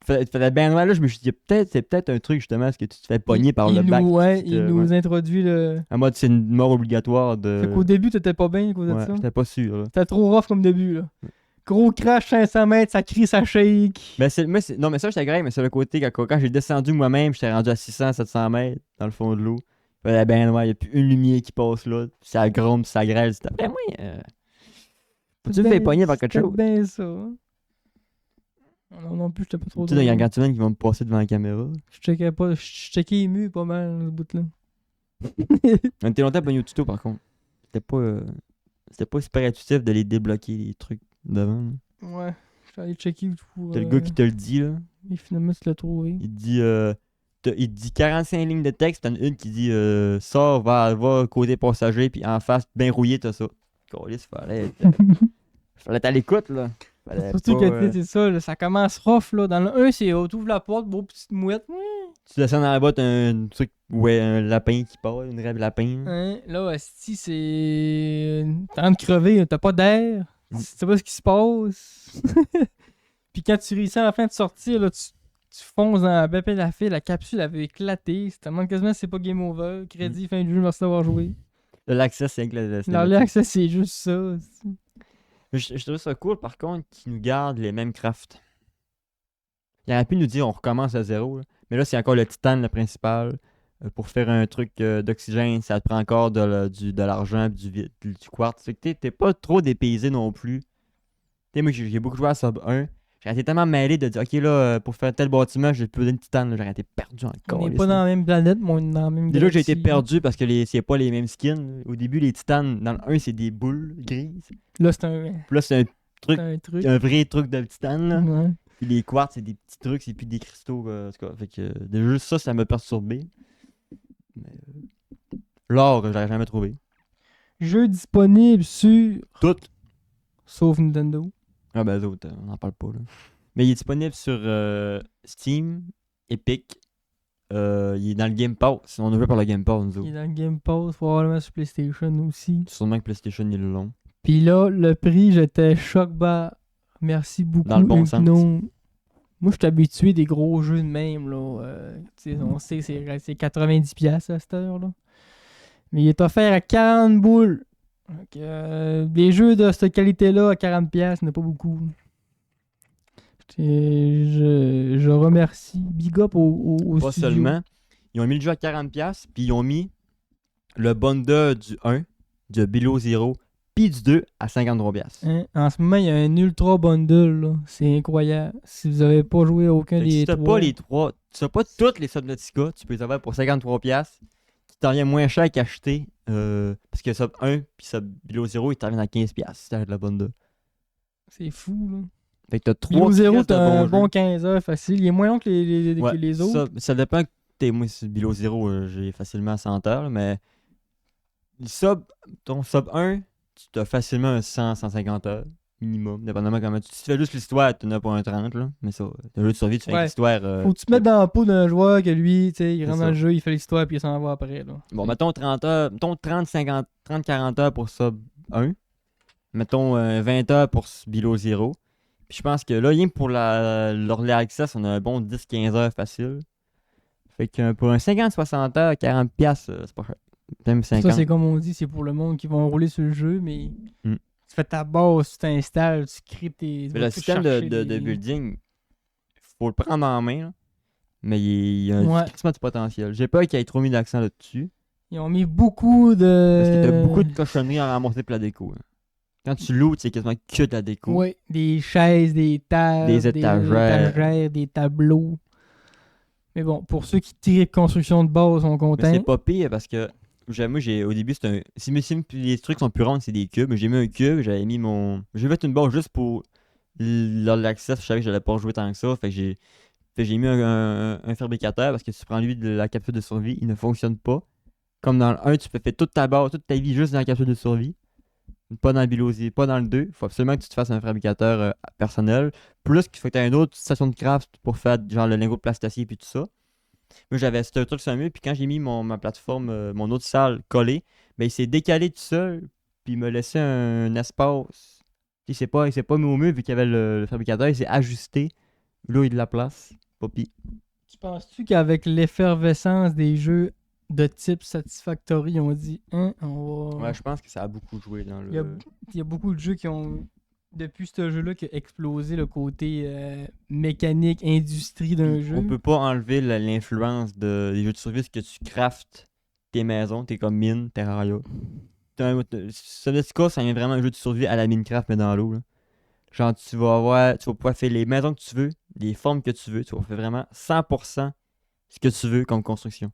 B: Il faisait bien noir, là. Je me suis dit, c'est peut-être un truc, justement, parce que tu te fais pogner par le bac.
A: Il nous introduit le.
B: En mode, c'est une mort obligatoire de.
A: Fait qu'au début, t'étais pas bien à cause de
B: Ouais,
A: ça.
B: j'étais pas sûr, là.
A: C'était trop rough comme début, là. Gros crash 500 mètres, ça crie, ça shake.
B: Mais non, mais ça, j'étais correct, mais c'est le côté, quand j'ai descendu moi-même, j'étais rendu à 600-700 mètres dans le fond de l'eau. Il y a ben noir, il n'y a plus une lumière qui passe là. Ça gronde, ça grêle. C'était après moi. Faut-tu me faire pogner par quelque chose?
A: C'est bien ça. Hein. Non plus, j'étais pas trop
B: Tu sais, il y a un garçon qui va me passer devant la caméra.
A: Je checkais pas, je checkais ému pas mal, ce bout-là.
B: On était longtemps pogné au tuto, par contre. C'était pas super intuitif de les débloquer, les trucs devant. Là.
A: Ouais, je suis allé checker pour.
B: T'as le gars qui te le dit, là.
A: Et finalement, tu l'as trouvé.
B: Il te dit 45 lignes de texte, t'en as une qui dit sors, va côté passager, puis en face, bien rouillé, t'as ça. Câlisse, fallait être à l'écoute, là. Fallait
A: Surtout
B: pas,
A: que c'est ça, là, ça commence rough, là. Dans le 1, c'est t'ouvres la porte, beau petite mouette.
B: Tu descends dans la boîte, un truc, ouais, un lapin qui part, une rêve lapin.
A: Hein, là, si c'est. T'es en train de crever, t'as pas d'air. Tu sais pas ce qui se passe. Puis quand tu réussis à la fin de sortir, là, tu fonces dans la file, la capsule avait éclaté. Ça te demande quasiment si c'est pas game over. Crédit, fin du jeu, merci d'avoir joué.
B: L'accès, c'est avec le
A: L'early access, c'est juste ça.
B: Je trouve ça cool, par contre, qu'ils nous gardent les mêmes crafts. Il aurait pu nous dire on recommence à zéro, là. Mais là, c'est encore le titane, le principal. Pour faire un truc d'oxygène, ça te prend encore de l'argent, du quartz. Fait que t'es pas trop dépaysé non plus. Tu sais, moi, j'ai beaucoup joué à Sub 1. J'ai été tellement mêlé de dire, ok, là, pour faire tel bâtiment, j'ai plus d'une titane. Là, j'aurais été perdu
A: On n'est
B: encore.
A: pas dans la même planète, mais on est dans la même
B: Déjà, j'ai été
A: galaxie.
B: perdu parce que c'est pas les mêmes skins. Au début, les titanes, dans le 1, c'est des boules grises.
A: Là, c'est un
B: Puis là, c'est
A: un truc.
B: un vrai truc de titane. Là.
A: Ouais.
B: Puis les quartz, c'est des petits trucs, c'est plus des cristaux. En tout cas, fait que déjà, ça m'a perturbé. Mais, l'or, j'aurais jamais trouvé.
A: Jeu disponible sur.
B: Tout.
A: Sauf Nintendo.
B: Ah ben, les autres, on n'en parle pas. Là. Mais il est disponible sur Steam, Epic. Il est dans le Game Pass. On a joué par le Game Pass, nous
A: Il est
B: autres.
A: dans le Game Pass, probablement sur PlayStation aussi.
B: Sûrement que PlayStation, il est long.
A: Puis là, le prix, j'étais choc bas. Merci beaucoup.
B: Dans le bon sens.
A: Moi, je suis habitué des gros jeux de même. Là. Tu sais, on sait que c'est 90$ à cette heure. Là. Mais il est offert à 40 boules. Donc, les jeux de cette qualité-là à 40$, il n'y en a pas beaucoup. Je remercie. Big up au
B: Pas
A: studio.
B: seulement. Ils ont mis le jeu à 40$, puis ils ont mis le bundle du 1, de Below Zero, puis du 2 à 53$.
A: Hein? En ce moment, il y a un ultra bundle. Là. C'est incroyable. Si vous n'avez pas joué à aucun
B: Fait que
A: des
B: si t'as
A: trois.
B: pas les trois, tu n'as pas toutes les Subnautica, tu peux les avoir pour 53$, qui t'en vient moins cher qu'acheter. Parce que Sub 1 puis Sub Below Zero, ils t'en viennent à 15$ si t'achètes la bundle.
A: C'est fou. Là.
B: Fait que t'as
A: Below
B: 3
A: Zero, t'as un bon
B: jeux.
A: 15 heures facile. Il est moins long que
B: Ouais,
A: les autres.
B: ça dépend. Moi, sur Below Zero, j'ai facilement 100 heures, là, mais ton Sub 1, tu as facilement un 100-150 heures minimum, dépendamment comment tu fais juste l'histoire, tu n'as pas un 30, là. Mais ça, le jeu de survie, tu fais
A: Ouais.
B: l'histoire.
A: Faut que tu te mettes dans la peau d'un joueur que lui, tu sais, il
B: C'est
A: rentre
B: ça.
A: dans le jeu, il fait l'histoire puis il s'en va après. Là.
B: Bon, mettons 30 heures, mettons 30-40 heures pour Sub 1, mettons 20 heures pour Below Zero. Puis je pense que là, rien que pour l'Early Access, on a un bon 10-15 heures facile. Fait que pour un 50-60 heures, 40$, c'est pas cher. Même 50.
A: Ça, c'est comme on dit, c'est pour le monde qui va enrouler sur le jeu, mais
B: Mm.
A: tu fais ta base, tu t'installes, tu crées tes. tu
B: Mais
A: vas
B: le
A: tout
B: système
A: chercher
B: de
A: les-
B: building, faut le prendre en main, là. Mais il y a
A: Ouais.
B: un crissement de potentiel. J'ai peur qu'il y ait trop mis d'accent là-dessus.
A: Ils ont mis beaucoup de.
B: Parce que t'as beaucoup de cochonneries à ramasser pour la déco. Là. Quand tu lootes, c'est quasiment que de la déco.
A: Ouais, des chaises, des tables,
B: Des étagères.
A: des tableaux. Mais bon, pour ceux qui tirent construction de base sont
B: Mais
A: contents.
B: c'est pas pire parce que moi, au début, c'était un. Si les trucs sont plus ronds, c'est des cubes. J'ai mis un cube, j'avais mis mon. J'ai fait une base juste pour l'accès. Je savais que j'allais pas jouer tant que ça. Fait que j'ai mis un fabricateur parce que si tu prends lui de la capsule de survie, il ne fonctionne pas. Comme dans le 1, tu peux faire toute ta base, toute ta vie juste dans la capsule de survie. Pas dans le Bilosy, pas dans le 2. Il faut absolument que tu te fasses un fabricateur personnel. Plus qu'il faut que tu aies une autre station de craft pour faire genre le lingot de plastacier puis tout ça. Moi j'avais ce truc sur le mur, puis quand j'ai mis ma plateforme, mon autre salle collée, ben il s'est décalé tout seul, puis il m'a laissé un espace. Il s'est pas mis au mur vu qu'il y avait le fabricateur, il s'est ajusté. Là, il a de la place. Pas pire.
A: Tu penses-tu qu'avec l'effervescence des jeux de type Satisfactory, on dit, hein, on va.
B: Ouais, je pense que ça a beaucoup joué dans
A: Il y a,
B: le.
A: il y a beaucoup de jeux qui ont, depuis ce jeu-là, qui a explosé le côté mécanique, industrie d'un jeu.
B: On peut pas enlever l'influence des jeux de survie que tu craftes tes maisons, t'es comme mine, Terraria. Subnautica, ça vient vraiment un jeu de survie à la Minecraft, mais dans l'eau. Là. Genre, tu vas pouvoir faire les maisons que tu veux, les formes que tu veux, tu vas faire vraiment 100% ce que tu veux comme construction.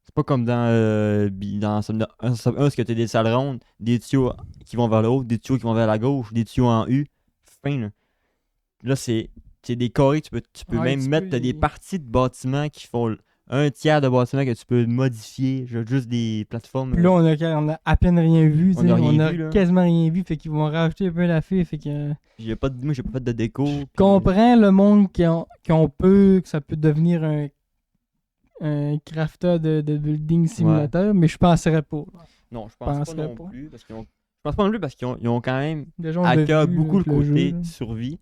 B: C'est pas comme dans Sub 1, ce que tu as des salles rondes, des tuyaux qui vont vers le haut, des tuyaux qui vont vers la gauche, des tuyaux en U. Fin, là. Là, c'est des carrés, tu peux
A: Ouais,
B: même
A: tu
B: mettre
A: peux
B: des
A: les-
B: parties de bâtiments qui font un tiers de bâtiments que tu peux modifier. Juste des plateformes.
A: Puis là, on a à peine rien vu.
B: On
A: tu sais,
B: a rien
A: on a
B: vu, là.
A: quasiment rien vu. Fait qu'ils vont rajouter un peu la fille. Fait que.
B: Moi, j'ai pas fait de déco.
A: Je
B: puis-
A: comprends le monde que ça peut devenir un crafter de building simulateur, mais je penserais pas.
B: Non, je pense pas
A: penserais
B: non
A: pas.
B: plus. Parce qu'ils ont... Je pense pas non plus parce qu'ils ont quand même
A: Déjà, on
B: à
A: l'a
B: cœur
A: vu,
B: beaucoup le
A: avec
B: côté
A: jeu, là.
B: survie.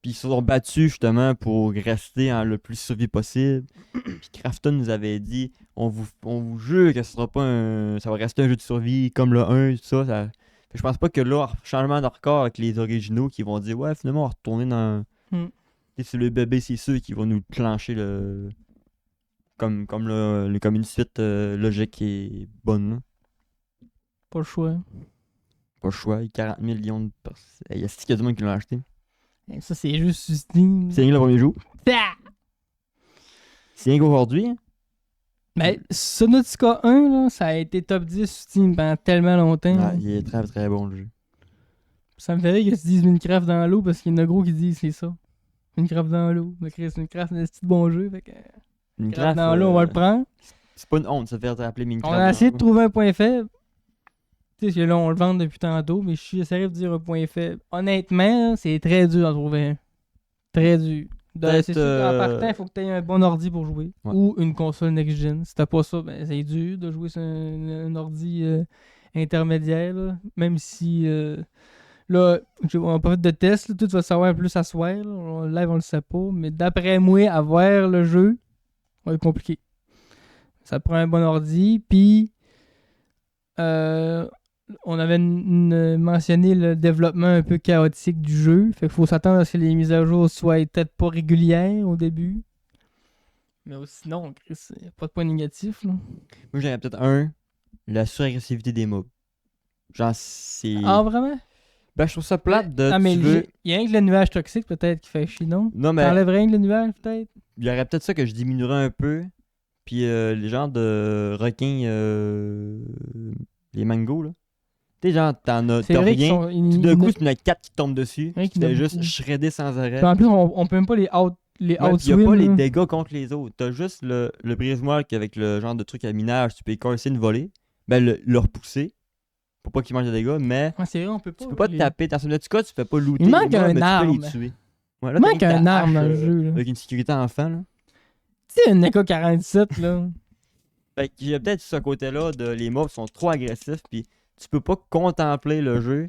B: Puis ils se sont battus justement pour rester en le plus survie possible. Puis Crafton nous avait dit on vous jure que ce sera pas ça va rester un jeu de survie comme le 1, tout ça. Fait que je pense pas que là, changement de record avec les originaux qui vont dire ouais, finalement, on va retourner dans.
A: Hmm.
B: C'est le bébé, c'est ceux qui vont nous clencher le. comme une suite logique et bonne. Là.
A: Pas le choix.
B: Pas le choix. 40 millions de personnes. Il y a 6 du monde qui l'ont acheté.
A: Et ça, c'est juste sur Steam.
B: C'est rien que le premier jour.
A: Ah!
B: C'est rien qu'aujourd'hui.
A: Mais Subnautica 1, là, ça a été top 10 sur Steam pendant tellement longtemps.
B: Ouais, il est très très bon le jeu.
A: Ça me fait rire que tu dises Minecraft dans l'eau parce qu'il y en a gros qui disent c'est ça. Minecraft dans l'eau. Mais Chris, Minecraft, c'est un petit bon jeu. Fait que Minecraft dans l'eau, on va le prendre.
B: C'est pas une honte de se faire appeler Minecraft.
A: On a essayé de trouver un point faible. Tu sais, que là, on le vend depuis tantôt, mais je suis sérieux de dire un point faible. Honnêtement, c'est très dur d'en trouver un. Très dur. C'est sûr qu'en partant, il faut que tu aies un bon ordi pour jouer.
B: Ouais.
A: Ou une console next-gen. Si t'as pas ça, ben c'est dur de jouer sur un ordi intermédiaire. Là. Même si là, on n'a pas fait de test, là, tout va savoir plus à soir. Là. Live, on le sait pas. Mais d'après moi, avoir le jeu, ça va être compliqué. Ça prend un bon ordi. Puis on avait mentionné le développement un peu chaotique du jeu. Fait qu'il faut s'attendre à ce que les mises à jour soient peut-être pas régulières au début. Mais sinon, Chris, y a pas de point négatif. Là.
B: Moi, j'aurais peut-être la suragressivité des mobs. Genre, c'est.
A: Ah, vraiment?
B: Ben, je trouve ça plate de.
A: Ah, mais
B: tu veux...
A: il y a rien que le nuage toxique peut-être qui fait chier, non?
B: Non, mais.
A: T'enlèves rien que le nuage peut-être?
B: Il y aurait peut-être ça que je diminuerais un peu. Puis les genres de requins. Les mangos, là. Tu sais, genre, t'as rien. Tout d'un coup, tu en as 4 qui tombent dessus.
A: Rien
B: Tu
A: qu'il y en
B: fais
A: a
B: juste
A: beaucoup.
B: shredder sans arrêt.
A: Puis en plus, on peut même pas les out. Les
B: Ouais, il n'y a
A: outswim,
B: pas les
A: là.
B: dégâts contre les autres. T'as juste le brise-moelle avec le genre de truc à minage, tu peux y casser une volée. Ben, le repousser. Pour pas qu'ils mangent de dégâts, mais
A: Ouais, c'est vrai, on peut pas.
B: tu peux pas te taper. Dans Subnautica, tu fais pas looter.
A: Il manque
B: les mobs,
A: un
B: mais
A: arme.
B: tu peux les tuer. Ouais, là,
A: Il
B: t'as
A: manque
B: rien que
A: un
B: ta
A: arme dans
B: hache,
A: le jeu. Là.
B: avec une sécurité enfant, là.
A: Tu sais, une AK-47, là.
B: Fait que j'ai peut-être ce côté-là de les mobs sont trop agressifs, puis tu peux pas contempler le jeu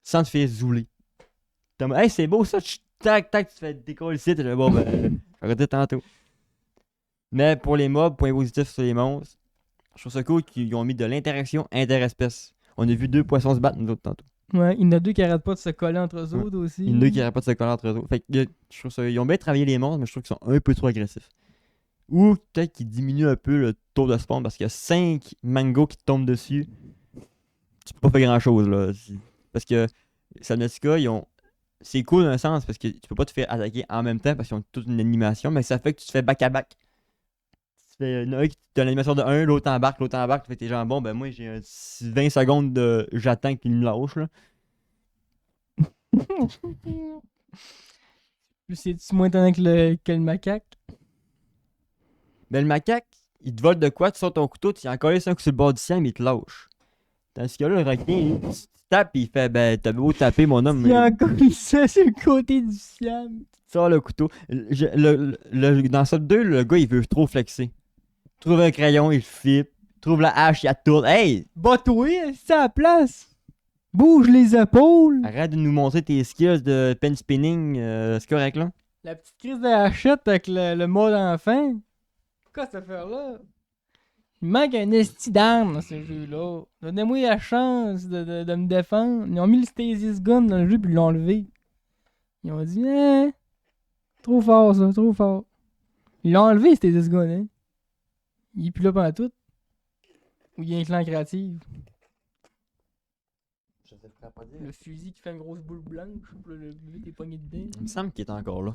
B: sans te faire zouler. T'as hey, c'est beau ça, tac, tac, tu te fais décoller ici, t'es bon, ben, arrêtez tantôt. Mais pour les mobs, point positif sur les monstres, je trouve ça cool qu'ils ont mis de l'interaction interespèce. On a vu 2 poissons se battre, nous autres, tantôt.
A: Ouais, il y en a 2 qui arrêtent pas de se coller entre eux autres aussi.
B: Il y en a 2 qui n'arrêtent pas de se coller entre eux autres. Fait que je trouve ça, ils ont bien travaillé les monstres, mais je trouve qu'ils sont un peu trop agressifs. Ou peut-être qu'ils diminuent un peu le taux de spawn parce qu'il y a 5 mangos qui te tombent dessus. Tu peux pas faire grand chose là. Parce que Subnautica, c'est cool dans un sens parce que tu peux pas te faire attaquer en même temps parce qu'ils ont toute une animation, mais ça fait que tu te fais back à back. Tu fais un qui t'as l'animation de un, l'autre embarque, tu fais tes gens bon, ben moi j'ai 20 secondes de j'attends qu'il me lâche là.
A: C'est-tu moins étonnant que le macaque?
B: Ben le macaque, il te vole de quoi, tu sors ton couteau, tu y encore un coup sur le bord du ciel, mais il te lâche. Tandis que là, le requin, tu tapes, il fait ben t'as beau taper mon homme.
A: Il y a encore ça sur le côté du ciel.
B: Tu sors le couteau. Dans Sub 2, le gars il veut trop flexer. Trouve un crayon, il flippe. Trouve la hache, il la tourne. Hey!
A: Bat-toi, c'est à la place. Bouge les épaules.
B: Arrête de nous montrer tes skills de pen spinning, c'est correct là?
A: La petite crise de hachette avec le mode enfant. Quoi cette affaire-là? Il manque un esti d'arme dans ce jeu-là. Donnez-moi la chance de me défendre. Ils ont mis le Stasis Gun dans le jeu puis ils l'ont enlevé. Ils ont dit, trop fort ça, trop fort. Ils l'ont enlevé, le Stasis Gun, hein. Il est plus là pendant tout. Ou il y a un clan créatif. Le fusil qui fait une grosse boule blanche, le but est pogné dedans.
B: Il me semble qu'il est encore là.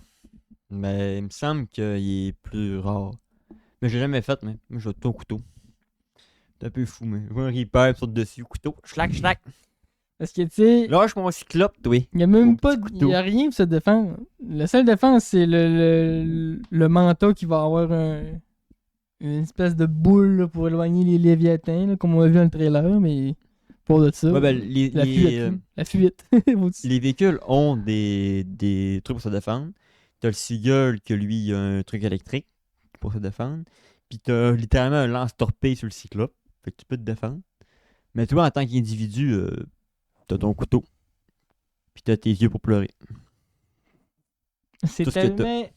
B: Mais il me semble qu'il est plus rare. Mais j'ai jamais fait, mais moi j'ai tout au couteau. C'est un peu fou, mais je vois un Reaper qui saute dessus, couteau, schlac, schlac.
A: Parce que tu sais,
B: Lâche mon cyclope, toi.
A: il y a même
B: Au
A: pas,
B: petit
A: il
B: couteau.
A: y a rien pour se défendre. La seule défense, c'est le manteau qui va avoir une espèce de boule là, pour éloigner les léviathans, là, comme on a vu dans le trailer, mais pour de ça.
B: Ouais, ben,
A: la fuite. La fuite.
B: les véhicules ont des trucs pour se défendre. T'as le Seagull que lui, il a un truc électrique pour se défendre. Puis t'as littéralement un lance-torpille sur le Cyclope. Fait que tu peux te défendre. Mais toi, en tant qu'individu, t'as ton couteau. Puis t'as tes yeux pour pleurer.
A: C'est
B: Tout ce que
A: tellement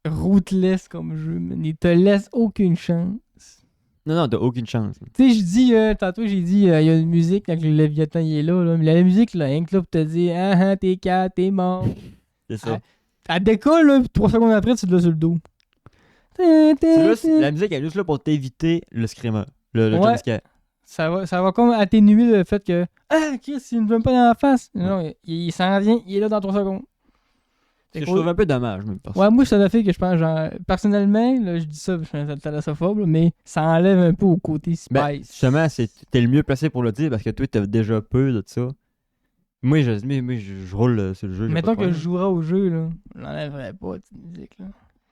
A: rootless comme jeu, man. Il te laisse aucune chance.
B: Non, t'as aucune chance.
A: Tu sais, je dis, tantôt j'ai dit, il y a une musique quand le Léviathan il est là, mais la musique, là, rien que là pour te dire, t'es 4, t'es mort.
B: C'est ça.
A: Elle décolle, là, puis 3 secondes après, tu l'as sur le dos.
B: C'est juste, la musique est juste là pour t'éviter le screamer, le
A: Ouais.
B: jumpscare.
A: Ça va comme atténuer le fait que ah, Chris, il ne me donne pas dans la face. Non, il s'en vient, il est là dans 3 secondes.
B: Ce que je trouve un peu dommage, même.
A: Ouais, moi, c'est le fait que je pense, genre, personnellement, là, je dis ça, je suis un thalassophobe, là, mais ça enlève un peu au côté spice.
B: Ben, justement, t'es le mieux placé pour le dire parce que toi, t'as déjà peur de ça. Moi, je roule sur le jeu.
A: Mettons que je jouerais au jeu, là, je l'enlèverais pas, cette musique, là.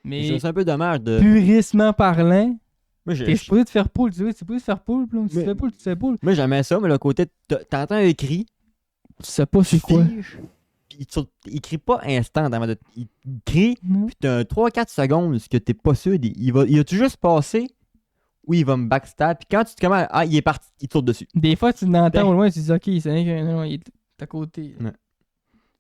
A: Mais
B: c'est un peu dommage de.
A: puristement parlant,
B: Moi,
A: t'es supposé te faire poule, tu sais, t'es supposé te faire poule, là. Si tu fais poule, tu te fais poule.
B: Moi, j'aimais ça, mais le côté, t'entends un cri,
A: Tu sais pas c'est quoi.
B: Puis il crie pas instant, il crie, puis t'as 3-4 secondes, ce que t'es pas sûr, il va-tu juste passer ou il va me backstab, puis quand tu te commences, ah, il est parti, il te saute dessus.
A: Des fois, tu l'entends au loin, tu te dis, ok, c'est rien que. Non, il est à côté.
B: Ouais.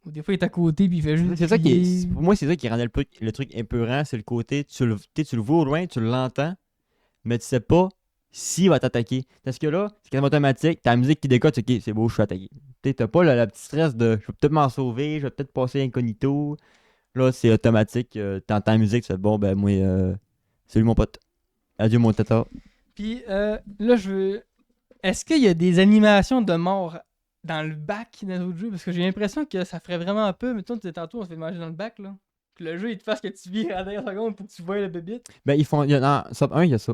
A: Ou des fois, il est à côté, puis il fait juste.
B: C'est ça pour moi, c'est ça qui rendait le truc épeurant, c'est le côté, tu le vois au loin, tu l'entends, mais tu sais pas s'il va t'attaquer. Parce que là, c'est quand même automatique, t'as la musique qui décote, ok, c'est beau, je suis attaqué. T'as pas la petite stress de je vais peut-être m'en sauver, je vais peut-être passer incognito. Là, c'est automatique, t'entends la musique, tu fais bon, ben moi, salut mon pote. Adieu mon tata.
A: Puis là, je veux. Est-ce qu'il y a des animations de mort dans le bac dans les autres jeux? Parce que j'ai l'impression que ça ferait vraiment un peu. Mettons, tantôt, on se fait manger dans le bac, là. Que le jeu, il te fasse que tu vires à la dernière seconde pour que tu vois le bébite.
B: Ben, dans Sub 1, il y a ça.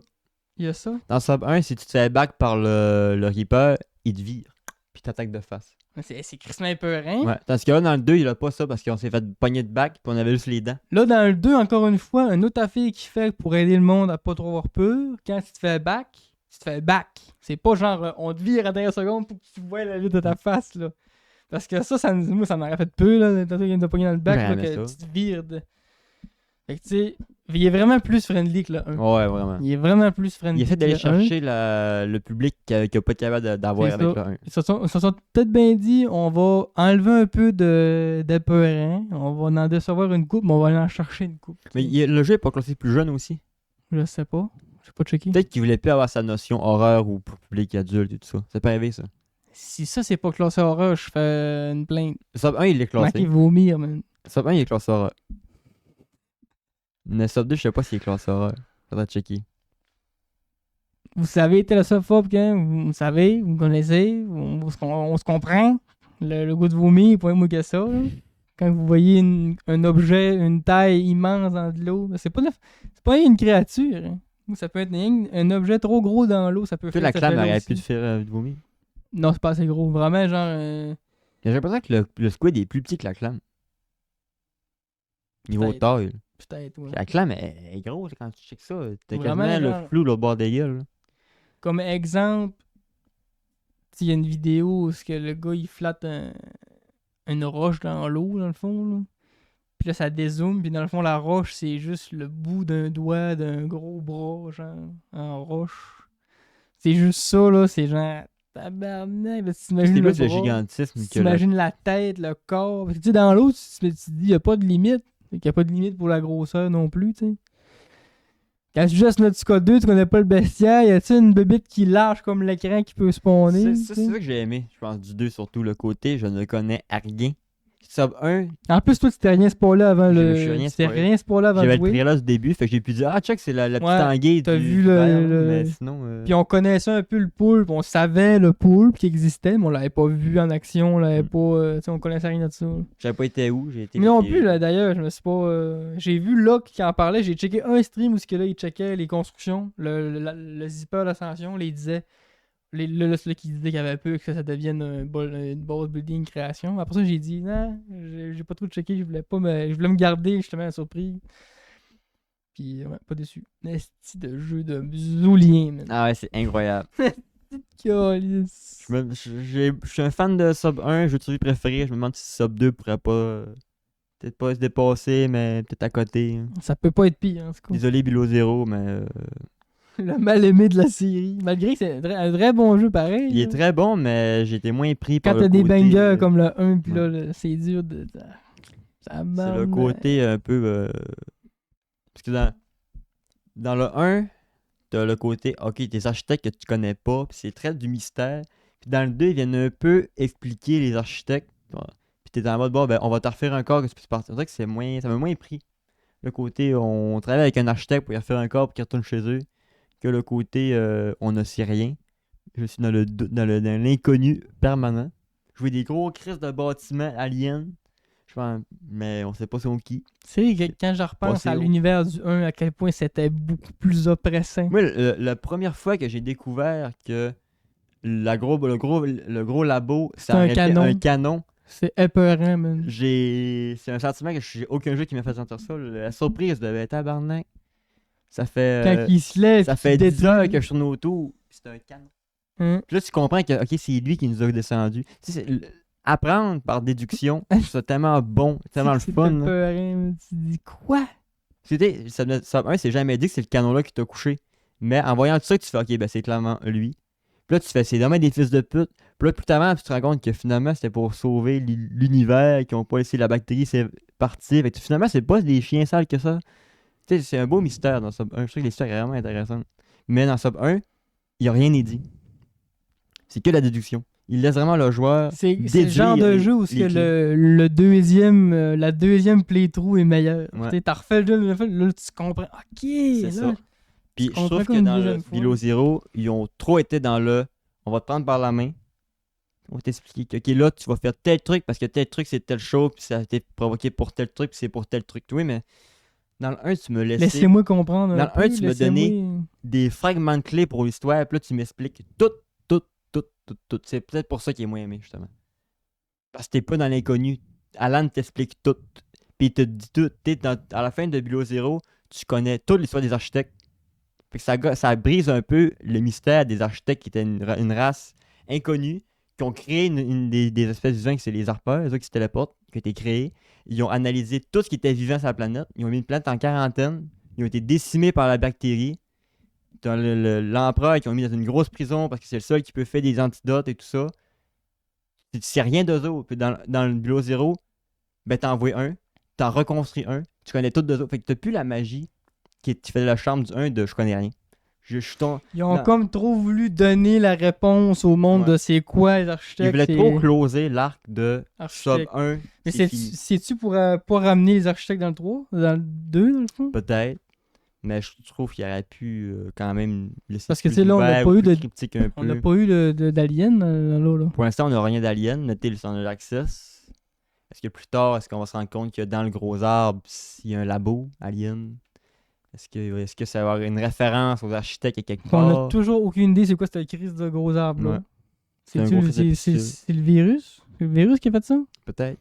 A: Il y a ça.
B: Dans Sub 1, si tu te fais back par le Reaper, il te vire. Puis t'attaques de face.
A: C'est crissement épeurant.
B: Ouais. Tandis que là, dans le 2, il a pas ça parce qu'on s'est fait pogner de back, puis on avait juste les dents.
A: Là, dans le 2, encore une fois, un autre affaire qui fait pour aider le monde à pas trop avoir peur, quand tu te fais back, tu te fais back. C'est pas genre on te vire à la dernière seconde pour que tu vois la lutte de ta face, là. Parce que moi, ça m'aurait fait peur, là, tantôt qu'il y a une pogner dans le back, là, que tu te vires de. Fait que tu sais, il est vraiment plus friendly que le 1.
B: Ouais, vraiment.
A: Il est vraiment plus friendly.
B: Il essaie d'aller
A: que le 1.
B: chercher le public qui a pas été capable d'avoir avec le 1.
A: Ils se sont peut-être bien dit, on va enlever un peu d'épeurant, on va en décevoir une coupe, mais on va aller en chercher une coupe.
B: Mais le jeu est pas classé plus jeune aussi.
A: Je sais pas. J'ai pas checké.
B: Peut-être qu'il voulait plus avoir sa notion horreur ou pour public adulte et tout ça. Ça peut arriver, ça.
A: Si ça, c'est pas classé horreur, je fais une plainte.
B: Sub 1, il est classé.
A: Manquer vomir, man.
B: Sub 1, il est classé horreur. Mais Sub 2, je sais pas s'il est classé horreur. Faudra checker.
A: Vous savez, télésophobes, quand vous savez, vous connaissez, on se comprend. Le goût de vomir, pas moins que ça. Là. Quand vous voyez un objet, une taille immense dans de l'eau, c'est pas une créature. Hein. Ça peut être un objet trop gros dans l'eau, ça peut
B: Tu sais,
A: faire
B: la clame
A: ça
B: aurait
A: aussi.
B: pu te faire vomir.
A: Non, c'est pas assez gros. Vraiment, genre.
B: J'ai l'impression que le squid est plus petit que la clame. Niveau
A: Peut-être.
B: taille.
A: Peut-être, ouais.
B: La clame est grosse quand tu checkes ça. T'as
A: Vraiment,
B: quasiment
A: genre-
B: le flou au bord des gueules.
A: Comme exemple, il y a une vidéo où le gars il flatte une roche dans l'eau, dans le fond. Là. Puis là, ça dézoome, puis dans le fond, la roche, c'est juste le bout d'un doigt d'un gros bras, genre, en roche. C'est juste ça, là, c'est genre. Tabarnak, là,
B: C'est
A: t'imagines le
B: plus le
A: bras,
B: gigantisme que
A: t'imagines la tête, le corps. Parce que, tu sais, dans l'eau, tu te dis, il n'y a pas de limite. Il n'y a pas de limite pour la grosseur non plus, tu sais. Quand tu joues à Subnautica 2, tu connais pas le bestiaire, y a-tu une bébite qui lâche comme l'écran qui peut spawner?
B: C'est ça que j'ai aimé, je pense, du 2 surtout, le côté, je ne connais à rien. Sub 1,
A: En plus, toi, tu t'es rien spoilé avant
B: Je
A: le.
B: me suis rien
A: Tu t'es
B: spoilé.
A: rien spoilé avant de
B: j'avais le
A: jouer.
B: prélat du début, fait que j'ai pu dire, ah, check, c'est la petite
A: Ouais,
B: anguille
A: t'as
B: du
A: vu
B: verre,
A: le-
B: mais sinon...
A: Puis on connaissait un peu le poulpe, on savait le poulpe qui existait, mais on l'avait pas vu en action, on l'avait pas. Tu sais, on connaissait rien de ça.
B: J'avais pas été où, j'ai été...
A: Mais non plus, là, d'ailleurs, je me suis pas. J'ai vu Locke qui en parlait, j'ai checké un stream où là, il checkait les constructions, le zipper d'ascension, il disait. Celui qui disait qu'il y avait peu que ça devienne une base building création. Après ça, j'ai dit, non, j'ai pas trop checké, je voulais me garder justement la surprise. Puis, ouais, pas déçu. Esti de jeu de zoulien, man.
B: Ah ouais, c'est incroyable.
A: Calice.
B: Je suis un fan de Sub 1, jeu de survie préféré, je me demande si Sub 2 pourrait pas... peut-être pas se dépasser, mais peut-être à côté.
A: Ça peut pas être pire, en tout cas.
B: Désolé, Bilo Zero, mais...
A: Le mal-aimé de la série. Malgré que c'est un vrai bon jeu pareil.
B: il est
A: là.
B: très bon, mais j'ai été moins pris par
A: Quand
B: le
A: t'as des
B: côté,
A: bangers comme le 1, puis
B: ouais.
A: là, c'est dur de. Ça
B: C'est le côté un peu... Parce que dans le 1, t'as le côté, ok, des architectes que tu connais pas, puis c'est très du mystère. Puis dans le 2, ils viennent un peu expliquer les architectes. Puis t'es en mode, bon, ben, on va te refaire encore que tu puisses partir. C'est vrai que ça m'a moins pris. Le côté, on travaille avec un architecte pour y faire un corps pour qu'il retourne chez eux. Que le côté, on ne sait rien. Je suis dans l'inconnu permanent. Je vois des gros crises de bâtiments aliens. Mais on sait pas c'est qui.
A: Tu sais, quand je repense
B: Passé
A: à
B: haut.
A: l'univers du 1, à quel point c'était beaucoup plus oppressant.
B: Moi, la première fois que j'ai découvert que le gros labo,
A: C'est un canon.
B: un canon,
A: C'est épeurant, man.
B: c'est un sentiment que j'ai aucun jeu qui m'a fait sentir ça. La surprise devait être tabarnak. Ça fait,
A: Quand il se lève,
B: ça
A: puis
B: fait
A: qu'il
B: 10 heures
A: détruit.
B: que je tourne autour, pis c'est un canon.
A: Hein?
B: Puis là, tu comprends que ok, c'est lui qui nous a descendu. Tu sais, apprendre par déduction, je trouve ça tellement bon, tellement le
A: C'est
B: fun. là.
A: épeurant, man. Tu dis quoi?
B: C'est jamais dit que c'est le canon-là qui t'a couché. Mais en voyant tout ça, tu fais, ok, ben c'est clairement lui. Puis là, tu fais, c'est vraiment des fils de pute. Puis là, plus t'avances, tu te rends compte que finalement, c'était pour sauver l'univers, qu'ils ont pas laissé la bactérie partir. Fait que finalement, c'est pas des chiens sales que ça. Tu sais, c'est un beau mystère dans Sub 1. Je trouve que l'histoire est vraiment intéressante. Mais dans Sub 1, il n'y a rien n'est dit. C'est que la déduction. Il laisse vraiment le joueur.
A: C'est le
B: déduire
A: genre de jeu où
B: les clés.
A: la deuxième playthrough est meilleure.
B: Ouais.
A: Tu sais, t'as refait le jeu, là, tu comprends. Ok,
B: C'est
A: là,
B: ça. Puis je
A: comprends
B: trouve
A: comme
B: que
A: une
B: dans le
A: deuxième fois.
B: Below Zero, ils ont trop été dans le on va te prendre par la main. On va t'expliquer que ok, là, tu vas faire tel truc parce que tel truc c'est telle chose, puis ça a été provoqué pour tel truc, puis c'est pour tel truc. Oui, mais dans le 1, tu me laissais
A: Laissez-moi comprendre.
B: Dans
A: un
B: le
A: peu,
B: 1, tu m'as donné
A: laissez-moi-
B: des fragments de clés pour l'histoire, puis là, tu m'expliques tout. C'est peut-être pour ça qu'il est moins aimé, justement. Parce que t'es pas dans l'inconnu. Alan t'explique tout. Puis il te dit tout. À la fin de Below Zero, tu connais toute l'histoire des architectes. Fait que ça brise un peu le mystère des architectes qui étaient une race inconnue, qui ont créé des espèces vivants, que c'est les harpeurs, eux qui se téléportent, qui ont été créés. Ils ont analysé tout ce qui était vivant sur la planète. Ils ont mis une planète en quarantaine. Ils ont été décimés par la bactérie. Dans l'empereur qui ont mis dans une grosse prison parce que c'est le seul qui peut faire des antidotes et tout ça. Tu sais rien d'eux autres. Puis dans le Below Zero, ben t'en envoies un, t'en reconstruis un, tu connais tout d'eux autres. Fait que t'as plus la magie qui fait la charme du 1 de je connais rien. Je suis ton.
A: Ils ont
B: Non.
A: comme trop voulu donner la réponse au monde
B: Ouais.
A: de c'est quoi les
B: Ils
A: architectes.
B: voulaient
A: c'est
B: trop closer l'arc de Sub
A: architectes.
B: 1.
A: Mais
B: c'est fini.
A: c'est-tu pour pas ramener les architectes dans le 3? Dans le 2, dans le fond?
B: Peut-être. Mais je trouve qu'il aurait pu quand même laisser
A: Parce que,
B: plus
A: tu sais, là, on n'a
B: ouvert
A: pas
B: ou
A: eu
B: plus
A: de-
B: cryptique un
A: On n'a
B: peu.
A: pas eu d'alien dans l'eau, là.
B: Pour l'instant, on n'a rien d'alien. Notez le Standard Access. Est-ce que plus tard, est-ce qu'on va se rendre compte que dans le gros arbre, il y a un labo alien? Est-ce que ça va avoir une référence aux architectes à quelque
A: On
B: part?
A: n'a toujours aucune idée c'est quoi cette crise de gros arbre, là.
B: Ouais. C'est un gros fils de pute.
A: C'est le virus? C'est le virus qui a fait ça?
B: Peut-être.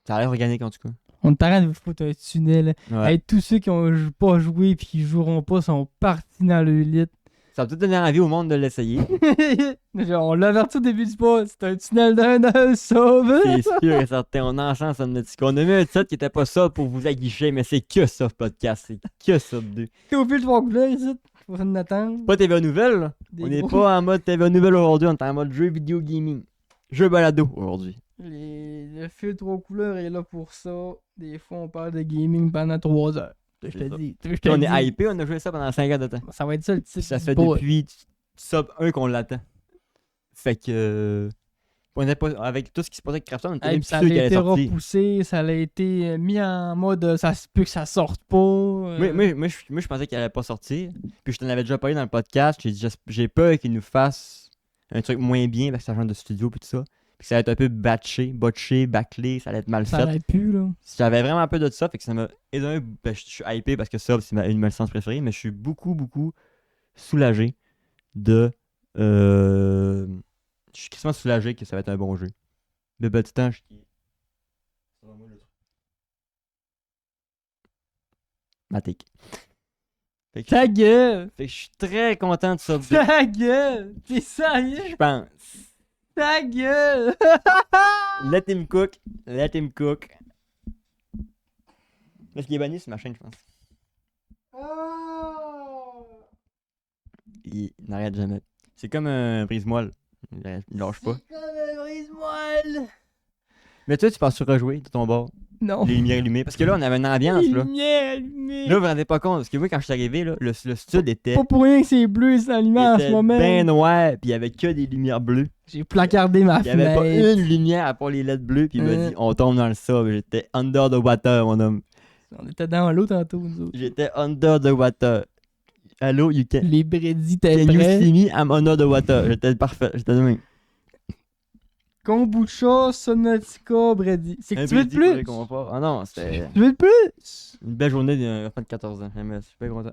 B: Ça a l'air organique en tout cas.
A: On est en train de foutre un tunnel.
B: Ouais.
A: Hey, tous ceux qui ont pas joué et qui joueront pas sont partis dans le lit.
B: Ça va peut-être donner envie au monde de l'essayer.
A: On l'a averti au début du pas. C'est un tunnel d'un œil sauve.
B: C'est sûr et certain. On enchante Somnatica. On a mis un titre qui était pas ça pour vous aguicher, mais c'est que ça, podcast. C'est que ça de deux.
A: T'es au fil de ton couleur ici. Faut faire une attente.
B: Pas TV Nouvelle, là.
A: Des
B: On n'est
A: gros-
B: pas en mode TV Nouvelle aujourd'hui, on est en mode jeu vidéo gaming. Jeu balado aujourd'hui.
A: Le filtre aux couleurs est là pour ça. Des fois, on parle de gaming pendant 3 heures. Je te
B: C'est ça.
A: dis.
B: Puis on est hypé, on a joué ça pendant 5 ans de temps.
A: Ça va être ça le
B: Puis
A: titre.
B: ça
A: du
B: fait
A: pod.
B: depuis Sub 1 qu'on l'attend. Fait que. On est pas, avec tout ce qui se passait avec Crafton, on était
A: Hey,
B: même
A: puis
B: plus
A: ça a
B: sûr qu'elle allait
A: été
B: sortir.
A: repoussé, ça a été mis en mode ça se peut que ça sorte pas.
B: Moi, je pensais qu'elle allait pas sortir. Puis je t'en avais déjà parlé dans le podcast. J'ai dit, j'ai peur qu'ils nous fassent un truc moins bien avec sa genre de studio puis tout ça. Puis ça va être un peu botché, bâclé, ça allait être mal
A: ça
B: fait.
A: arrête plus, là.
B: J'avais vraiment peu de ça, fait que ça m'a aidé. Ben, je suis hypé parce que ça, c'est une de mes licences préférées, mais je suis beaucoup soulagé de. Je suis quasiment soulagé que ça va être un bon jeu. Le petit temps, Matic. Fait que,
A: Ta gueule!
B: fait que je suis très content de ça.
A: Ta gueule! T'es sérieux?
B: Je pense.
A: Ta gueule!
B: Let him cook. Let him cook. Parce qu'il est banni sur ma chaîne, je pense. Il n'arrête jamais. C'est comme un brise-moelle. Il lâche pas.
A: C'est comme un brise-moelle!
B: Mais toi, tu penses sur rejouer de ton bord,
A: Non.
B: les lumières allumées. Parce que là, on avait une ambiance,
A: Les
B: là.
A: lumières allumées.
B: Là, vous vous rendez pas compte. Parce que moi, quand je suis arrivé, là, le stud était,
A: Pas pour rien que c'est bleu, c'est allumé en ce moment.
B: bien noir, puis il y avait que des lumières bleues.
A: J'ai placardé ma
B: Il y avait pas
A: fenêtre.
B: une lumière à part les LED bleues, puis il m'a
A: Hein?
B: dit on tombe dans le sable. J'étais under the water, mon homme.
A: On était dans l'eau tantôt, nous autres.
B: J'étais under the water. Hello, you can...
A: Les Brady, t'es
B: Can you
A: prêt?
B: see me? I'm under the water. J'étais parfait. J'étais de même.
A: Kombucha, Sonotica, Brady. C'est que tu veux de plus?
B: Ah non, c'était
A: Tu veux de plus?
B: une belle journée d'un enfant de 14 ans. Je suis pas content.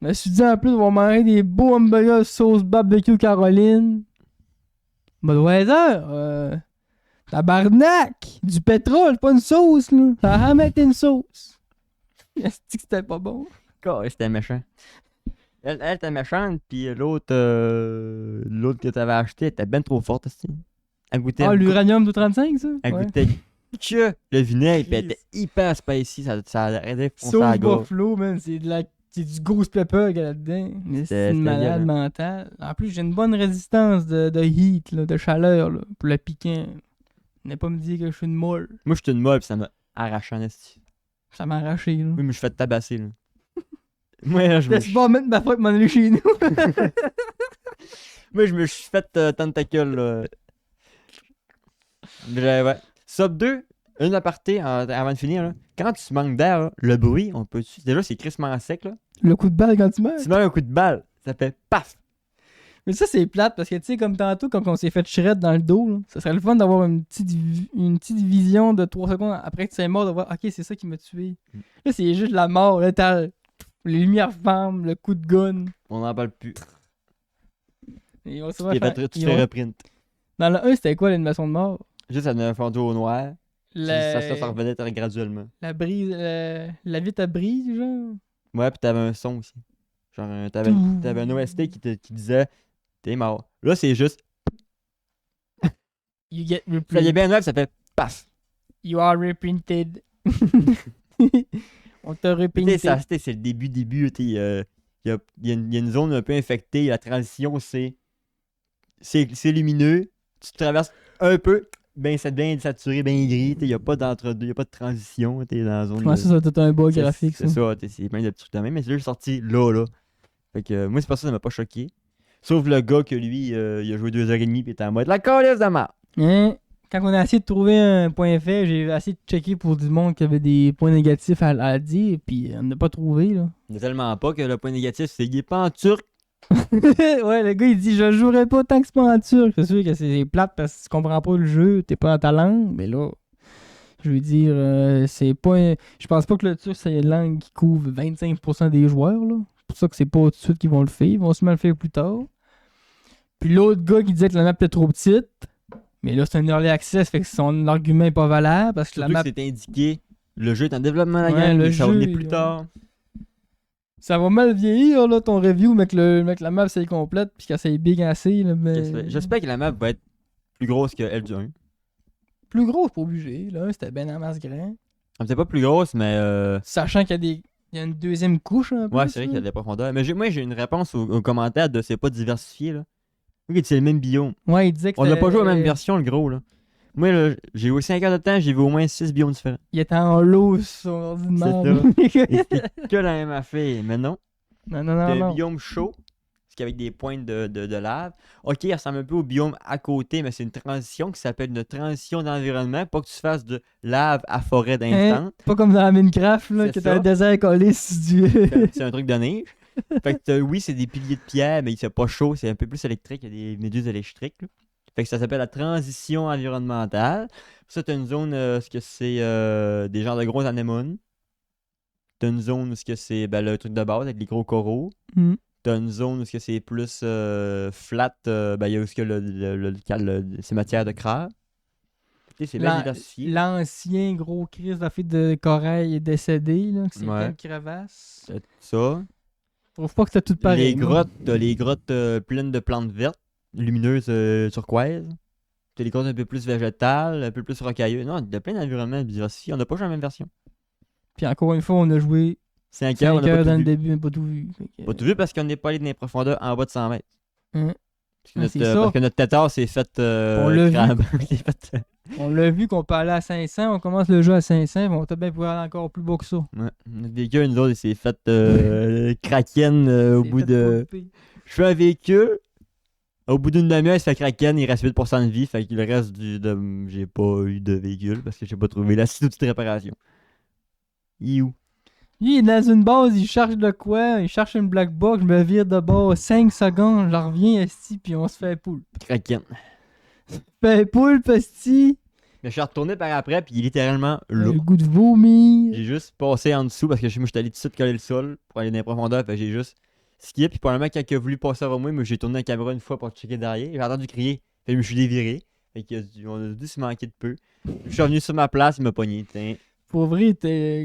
A: Je me suis dit en plus, on va manger des beaux hamburgers sauce barbecue Caroline. Budweiser, tabarnak! Du pétrole, pas une sauce, là. Ça a jamais été une sauce. Est-ce que c'était pas bon?
B: C'était méchant. Elle était méchante, puis l'autre que t'avais acheté était ben trop forte aussi. Elle goûtait.
A: Ah, l'uranium de 35, ça?
B: Elle
A: Ouais.
B: goûtait que le vinaigre, puis elle
A: Christ.
B: était hyper spicy. Ça arrêtait de foncer à
A: Sauce
B: la gorge.
A: buffalo, man, c'est du ghost pepper qu'il y a là-dedans. Mais c'est une
B: C'était
A: malade
B: violent.
A: mentale. En plus, j'ai une bonne résistance de heat, là, de chaleur, là, pour le piquant. Ne pas me dire que je suis une molle.
B: Moi, j'étais une molle, puis ça m'a arraché en esti.
A: Ça m'a arraché, là.
B: Oui, mais je fais tabasser, là. Moi, là,
A: Laisse pas mettre ma faute m'en aller chez nous.
B: Moi, je me suis fait tentacule, là. Ouais. Sub 2, une aparté avant de finir, là. Quand tu manques d'air, là, le bruit, on peut... Déjà, c'est crissement sec, là.
A: Le coup de balle quand tu meurs.
B: Tu mets un coup de balle, ça fait paf!
A: Mais ça, c'est plate parce que, tu sais, comme tantôt, quand on s'est fait shred dans le dos, là, ça serait le fun d'avoir une petite vision de 3 secondes après que tu es mort, de voir, ok, c'est ça qui m'a tué. Là, c'est juste la mort, là, t'as les lumières fermes, le coup de gun.
B: On n'en parle plus.
A: Et on se
B: Tu
A: va
B: t'es
A: faire-
B: fait- tu
A: ils
B: fais
A: vont-
B: reprint.
A: Dans le 1, c'était quoi l'animation de mort?
B: Juste, ça devient fondu au noir. Ça revenait très graduellement.
A: La brise, la vitre à brise, genre.
B: Ouais, pis t'avais un son aussi. Genre, t'avais un OST qui disait t'es mort. Là, c'est juste.
A: You get
B: Ça y est
A: reprinted.
B: bien noir, ça fait paf.
A: You are reprinted. On t'a
B: Tu sais,
A: reprinted.
B: c'est le début. Il y a une zone un peu infectée. La transition, c'est lumineux. Tu traverses un peu, ben ça devient saturé, bien gris. Il n'y a pas d'entre-deux, il n'y a pas de transition. T'es dans la zone.
A: Ouais, ça doit être un bug
B: C'est-
A: graphique, ça.
B: C'est ça, c'est plein de petits trucs de même. Mais c'est juste sorti là. Fait que moi, c'est pas ça m'a pas choqué. Sauf le gars que lui, il a joué 2h30 puis il était en mode la calice de mort.
A: Hein? Quand on a essayé de trouver un point fait, j'ai essayé de checker pour du monde qui avait des points négatifs à dire, puis on n'a pas trouvé, là.
B: Il n'y a tellement pas que le point négatif, c'est qu'il est pas en turc.
A: Ouais, le gars, il dit « Je jouerai pas tant que c'est pas en turc. » C'est sûr que c'est plate parce que tu comprends pas le jeu, t'es pas dans ta langue, mais là, je veux dire, c'est pas... Je pense pas que le turc, c'est une langue qui couvre 25% des joueurs, là. C'est pour ça que c'est pas tout de suite qu'ils vont le faire. Ils vont sûrement le faire plus tard. Puis l'autre gars qui disait que la map était trop petite, mais là, c'est un early access, fait que son argument est pas valable parce que
B: Surtout
A: la map...
B: que c'est indiqué. Le jeu est en développement, la
A: Ouais,
B: gang,
A: le
B: et ça va
A: jeu,
B: venir plus
A: ouais.
B: tard.
A: Ça va mal vieillir, là, ton review, mais que la map, c'est complète, puis qu'elle c'est big assez, là, mais...
B: J'espère que la map va être plus grosse que elle du 1.
A: Plus gros, c'est pas obligé, là, c'était ben en masse grand.
B: C'est pas plus grosse, mais
A: Sachant qu'il y a une deuxième couche, un peu.
B: ouais, c'est vrai qu'il y a de la profondeur. Mais moi, j'ai une réponse aux commentaires de c'est pas diversifié, là. Oui, c'est le même biome.
A: Ouais, il disait que
B: On n'a
A: c'était-
B: pas joué à la même version, le gros, là. Moi, là, j'ai joué 5 heures de temps, j'ai vu au moins 6 biomes différents.
A: Il était en lot sur ordi de merde.
B: Et c'était que la même affaire. Mais non,
A: Non, non,
B: t'as
A: non,
B: un
A: non.
B: biome chaud, avec des pointes de lave. Ok, il ressemble un peu au biome à côté, mais c'est une transition qui s'appelle une transition d'environnement. Pas que tu fasses de lave à forêt d'instant.
A: Hein? Pas comme dans la Minecraft, là,
B: C'est
A: que t'as
B: ça.
A: un désert collé sur du...
B: C'est un truc de neige. Fait que oui, c'est des piliers de pierre, mais c'est pas chaud, c'est un peu plus électrique, il y a des méduses électriques. Là. Fait que ça s'appelle la transition environnementale. Ça, t'as une zone ce que c'est des genres de gros anémones. T'as une zone où ce que c'est le truc de base avec les gros coraux.
A: Hmm.
B: T'as une zone où ce que c'est plus flat, il y a où ce que c'est matière de crabe. Tu sais, c'est bien diversifié.
A: L'ancien gros Chris de la fille de corail est décédé, là, que c'est
B: Ouais.
A: plein de crevasses.
B: T'as ça.
A: Je trouve pas que c'était tout pareil.
B: T'as les grottes pleines de plantes vertes, lumineuses turquoises. T'as les grottes un peu plus végétales, un peu plus rocailleuses. Non, il y a plein d'environnements diversifiés. On n'a pas joué à la même version.
A: Puis encore une fois, on a joué
B: 5 heures, on
A: 5
B: n'a
A: heures
B: pas
A: dans
B: tout
A: le
B: vu.
A: début, mais pas tout vu. Fait que,
B: Pas tout vu parce qu'on n'est pas allé dans les profondeurs en bas de 100 mètres.
A: Hein.
B: Parce que,
A: Ah, c'est ça.
B: parce que notre tétard s'est fait
A: On l'a vu.
B: crabe. Il s'est fait,
A: On l'a vu qu'on peut aller à 500, on commence le jeu à 500, mais on peut bien pouvoir aller encore plus bas que ça.
B: ouais. Notre véhicule, nous autres, il s'est fait kraken au
A: C'est
B: bout
A: fait
B: de...
A: popper.
B: Je fais un véhicule, au bout d'une demi-heure, il se fait kraken, il reste 8% de vie, fait que le reste j'ai pas eu de véhicule parce que j'ai pas trouvé la petite réparation. You.
A: Lui, il est dans une base, il cherche de quoi, il cherche une black box, je me vire de bord 5 secondes, je reviens, esti, puis on se fait poulpe.
B: Kraken.
A: Fait poulpe, esti.
B: Mais je suis retourné par après, puis il est littéralement
A: Le
B: là.
A: goût de vomir.
B: J'ai juste passé en dessous parce que moi, j'étais allé tout de suite coller le sol pour aller dans les profondeurs. Fait que j'ai juste skié. Puis probablement, quand il a voulu passer avant moi, j'ai tourné la caméra une fois pour checker derrière. J'ai entendu crier. Fait que je me suis déviré. Fait qu'on a dû se manquer de peu. Je suis revenu sur ma place, il m'a pogné. Tiens.
A: Pour vrai,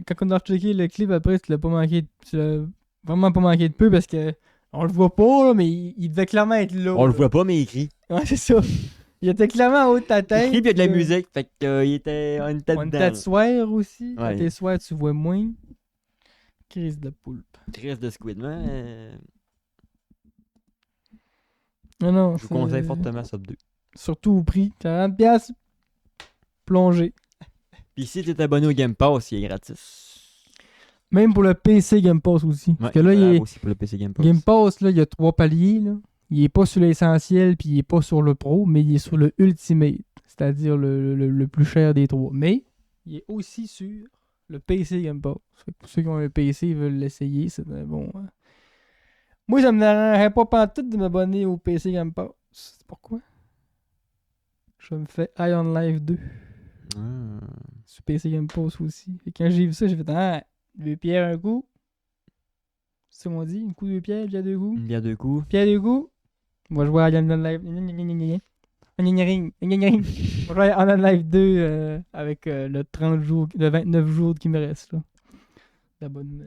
A: quand on a checké le clip après, tu l'as pas manqué. Tu l'as vraiment pas manqué de peu parce que on le voit pas, là, mais il devait clairement être là.
B: On le
A: là.
B: voit pas, mais il crie.
A: Ouais, c'est ça. Il était clairement en haut de ta
B: Il
A: tête.
B: crie, puis il y a de la
A: là.
B: musique. Fait que, on était
A: On
B: dedans.
A: était de soir aussi. Quand
B: Ouais.
A: t'es soir, tu vois moins. Crise de poulpe.
B: Triste de Squid, mais
A: Non,
B: je vous conseille fortement Sub 2.
A: Surtout au prix. 40$. Plongé.
B: Puis si t'es abonné au Game Pass, il est gratis.
A: Même pour le PC Game Pass aussi. Parce que là,
B: il
A: il est...
B: aussi pour le PC Game Pass.
A: Game Pass, là, il y a 3 paliers. Là. Il est pas sur l'essentiel, puis il est pas sur le pro, mais il est sur le Ultimate. C'est-à-dire le plus cher des 3. Mais il est aussi sur le PC Game Pass. Fait que pour ceux qui ont un PC et veulent l'essayer, c'est bon. Hein. Moi, ça me dérangerait pas pantoute de m'abonner au PC Game Pass. C'est pourquoi? Je me fais High on Life 2
B: Ah.
A: sur PC Game Pass aussi. Et quand j'ai vu ça, j'ai fait ah, 2 pierres un coup. C'est ce qu'on dit? Un coup, 2 pierres, j'ai 2 coups.
B: Il y a 2 coups.
A: Pierre 2 coups. On va jouer à High on Life. On va jouer à High on Life 2 avec le 30 jours, le 29 jours qui me reste là. D'abonnement.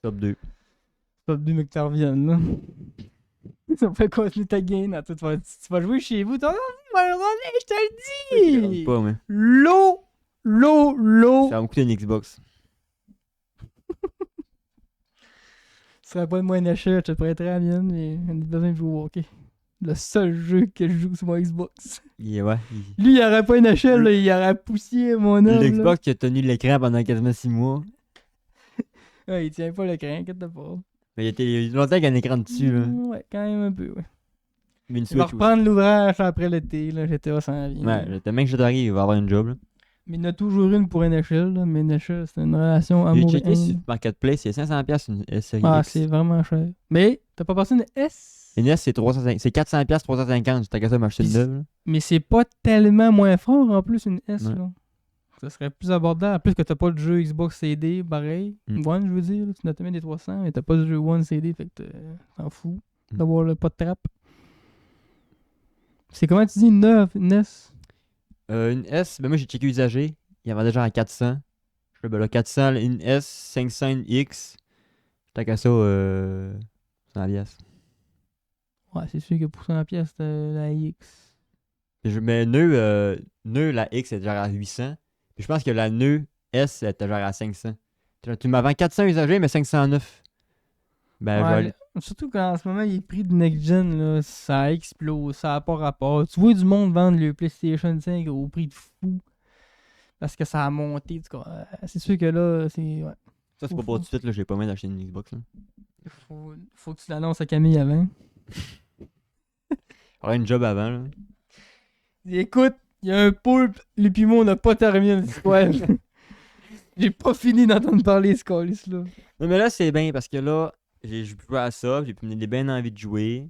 B: Top 2.
A: Top 2 mais que tu reviennes là. Ça me fait continuer ta game. Tu vas jouer chez vous. Tu vas revenir, je te le dis.
B: Pas, mais.
A: L'eau.
B: Ça va me coûter une Xbox.
A: Ce serait pas de moi une échelle, je te prêterais la mienne, mais on a besoin de jouer au hockey. Le seul jeu que je joue sur mon Xbox.
B: Ouais.
A: Lui, il aurait pas une échelle, là, il aurait poussé mon homme.
B: L'Xbox qui a tenu l'écran pendant quasiment 6 mois.
A: Ouais, il tient pas l'écran, inquiète pas.
B: Mais il y a longtemps qu'il y a un écran dessus, là.
A: Ouais, quand même un peu, ouais.
B: Mais une
A: Il va
B: Switch aussi.
A: reprendre l'ouvrage après l'été, là, GTA s'en vient.
B: Ouais, tellement que je t'arrive, il va avoir une job, là.
A: Mais il y en a toujours une pour une échelle, là, mais une échelle, c'est une relation
B: J'ai
A: amour
B: checké sur Marketplace, il y a 500$ une S série
A: Ah,
B: X.
A: c'est vraiment cher. Mais, t'as pas passé une S?
B: Une S, c'est 400$, 350$. T'as qu'à ça m'acheter une
A: Puis-
B: neuve, là.
A: Mais c'est pas tellement moins fort en plus, une S,
B: Ouais.
A: là. Ça serait plus abordable. En plus que t'as pas de jeu Xbox CD, pareil. One, je veux dire. Là, tu n'as des 300, mais t'as pas de jeu One CD, fait que t'en fous d'avoir le pas de trappe. C'est comment tu dis une S?
B: Une S, ben moi j'ai checké usagé. Il y en avait déjà à 400. Je fais, ben là, 400, une S, 500, une X. T'as qu'à ça, 100$.
A: Ouais, c'est sûr que pour 100 pièces, la X.
B: Mais nœud, la X était genre à 800. Puis je pense que la nœud S était genre à 500. Tu m'avais 400 usagés, mais 509. Ben, je vais
A: Ouais,
B: aller-
A: surtout qu'en ce moment, les prix de Next Gen, là, ça explose, ça n'a pas rapport. Tu vois du monde vendre le PlayStation 5 au prix de fou. Parce que ça a monté. C'est sûr que là, c'est. Ouais.
B: Ça, c'est pas pour tout de suite, là. J'ai pas mal d'acheter une Xbox, là.
A: Faut que tu l'annonces à Camille avant.
B: J'aurais une job avant, là.
A: Dis, écoute, il y a un poulpe, lui pis moi, on n'a pas terminé l'histoire. J'ai pas fini d'entendre parler ce calice-là.
B: Non, mais là, c'est bien parce que là, j'ai joué à ça, j'ai pu me donner bien envie de jouer.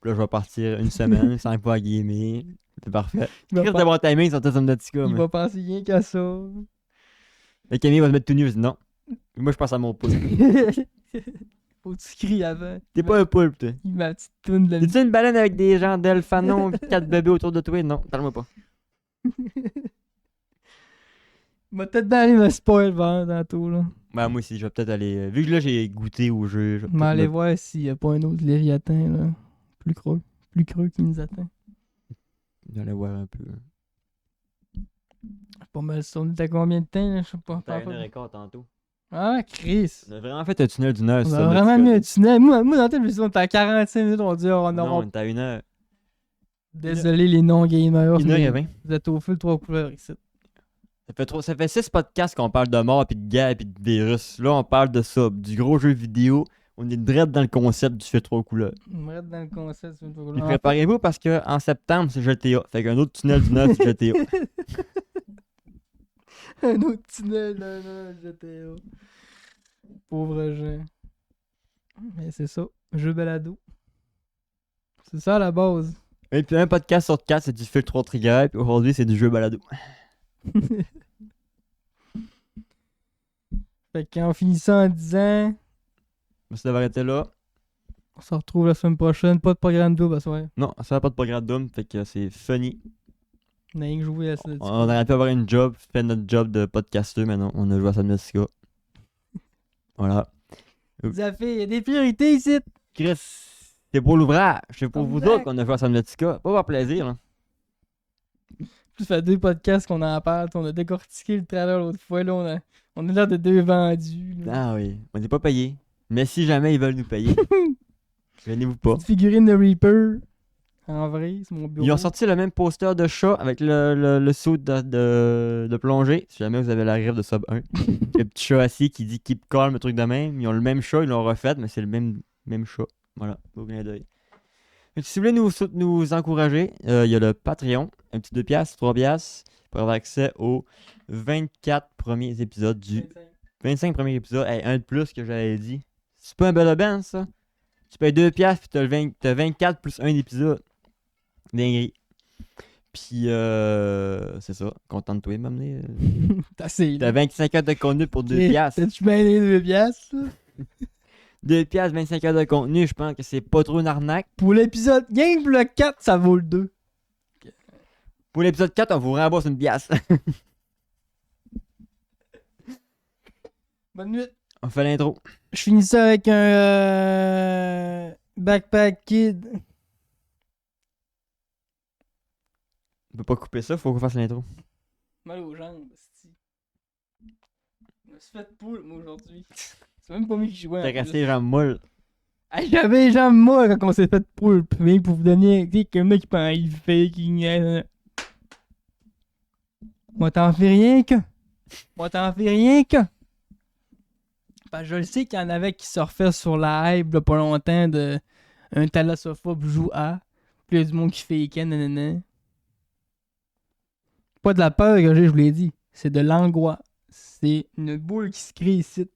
B: Puis là, je vais partir une semaine sans pas gamer. C'est parfait.
A: Il va
B: Chris
A: pas-
B: de bon timing, ça me petit
A: il va penser rien qu'à ça.
B: Et Camille va se mettre tout nu, je dis non. Et moi, je passe à mon poulpe.
A: Faut que tu cries avant.
B: T'es pas un poulpe, toi.
A: Il m'a petite toune de la
B: T'es-tu une baleine avec des gens d'Elfanon pis 4 bébés autour de toi? Non, parle-moi pas.
A: Il m'a peut-être bien allé me spoil tantôt là.
B: Ben, moi aussi, je vais peut-être aller. Vu que là, j'ai goûté au jeu, je vais
A: Je vais aller
B: peut-être
A: voir s'il n'y a pas un autre Léviathan là. Plus creux qui nous attend.
B: aller voir un peu.
A: Pas mal ça. On est à combien de temps là? Je sais pas.
B: T'as 1h15 tantôt.
A: Ah, Chris!
B: On a vraiment fait un tunnel d'une heure,
A: On
B: ça.
A: a vraiment mis un tunnel. Moi dans la tête, je me suis dit, on était à 45 minutes, on dit, oh, on
B: Non,
A: aura.
B: on est à 1h.
A: Désolé les non-gamers.
B: 1h20.
A: Vous êtes au feu 3 couleurs ici.
B: Ça fait 6 podcasts qu'on parle de mort, puis de guerre, puis de virus. Là, on parle de ça, du gros jeu vidéo. On est direct dans le concept du fait 3 couleurs.
A: On me reste dans le concept. c'est une fois que-
B: Puis préparez-vous parce qu'en septembre, c'est GTA. Fait qu'un autre tunnel d'une heure, c'est GTA.
A: Un autre tunnel, non, GTA. Pauvre gens. Mais c'est ça. Jeu balado. C'est ça à la base.
B: Et puis un podcast sur 4, c'est du filtre 3 trigger, puis aujourd'hui, c'est du jeu balado.
A: Fait qu'en finissant en disant,
B: Ça devrait arrêter là.
A: on se retrouve la semaine prochaine. Pas de programme double à soir.
B: Non, ça va pas de programme d'homme, fait que c'est funny.
A: On a rien que joué à ça.
B: On aurait pu avoir une job, faire notre job de podcasteur, mais non, on a joué à Subnautica. Voilà.
A: Ça fait, il y a des priorités ici.
B: Chris, c'est pour l'ouvrage, c'est pour vous
A: Exact.
B: autres qu'on a joué à Subnautica. Pas par plaisir, hein.
A: Ça fait 2 podcasts qu'on en parle. On a décortiqué le trailer l'autre fois. Là, on a l'air de 2 vendus. Là.
B: Ah oui, on n'est pas payé. Mais si jamais ils veulent nous payer, venez-vous pas.
A: Petite figurine de Reaper. En vrai, c'est mon bureau.
B: Ils ont sorti le même poster de chat avec le saut de plongée. Si jamais vous avez la rêve de Sub 1. Le petit chat assis qui dit keep calm, le truc de même. Ils ont le même chat, ils l'ont refait, mais c'est le même chat. Voilà, au clin d'œil. Et si vous voulez nous encourager, il y a le Patreon, un petit 2$, 3$ pour avoir accès aux 24 premiers épisodes du 25 premiers épisodes. Hey, un de plus que j'avais dit. C'est pas un bel aubaine, ça? Tu payes 2$ puis t'as 24 plus un épisode. Dinguerie. Puis, c'est ça. Content de toi, m'amener.
A: T'as assez.
B: T'as 25 heures de contenu pour 2$.
A: T'as-tu bien les 2 piastres?
B: 2$, 25 heures de contenu, je pense que c'est pas trop une arnaque.
A: Pour l'épisode Game le 4, ça vaut le 2.
B: Pour l'épisode 4, on vous rembourse une pièce.
A: Bonne nuit.
B: On fait l'intro.
A: Je finis ça avec un Backpack Kid.
B: On peut pas couper ça, faut qu'on fasse l'intro.
A: Mal aux jambes, esti. Je me suis fait poule, moi, aujourd'hui. C'est même pas moi qui jouais.
B: T'as resté les jambes molles.
A: Hey, j'avais les jambes molles quand on s'est fait poule. Puis pour vous donner, tu sais, qu'il y en a qui pensent, il fait, qui niaise. Moi, t'en fais rien que. Parce que je le sais qu'il y en avait qui surfaient sur la hype, là, pas longtemps, de un thalassophobes joue A. Puis il y a du monde qui fait Ken, nanana. Pas de la peur que j'ai, je vous l'ai dit. C'est de l'angoisse. C'est une boule qui se crée ici.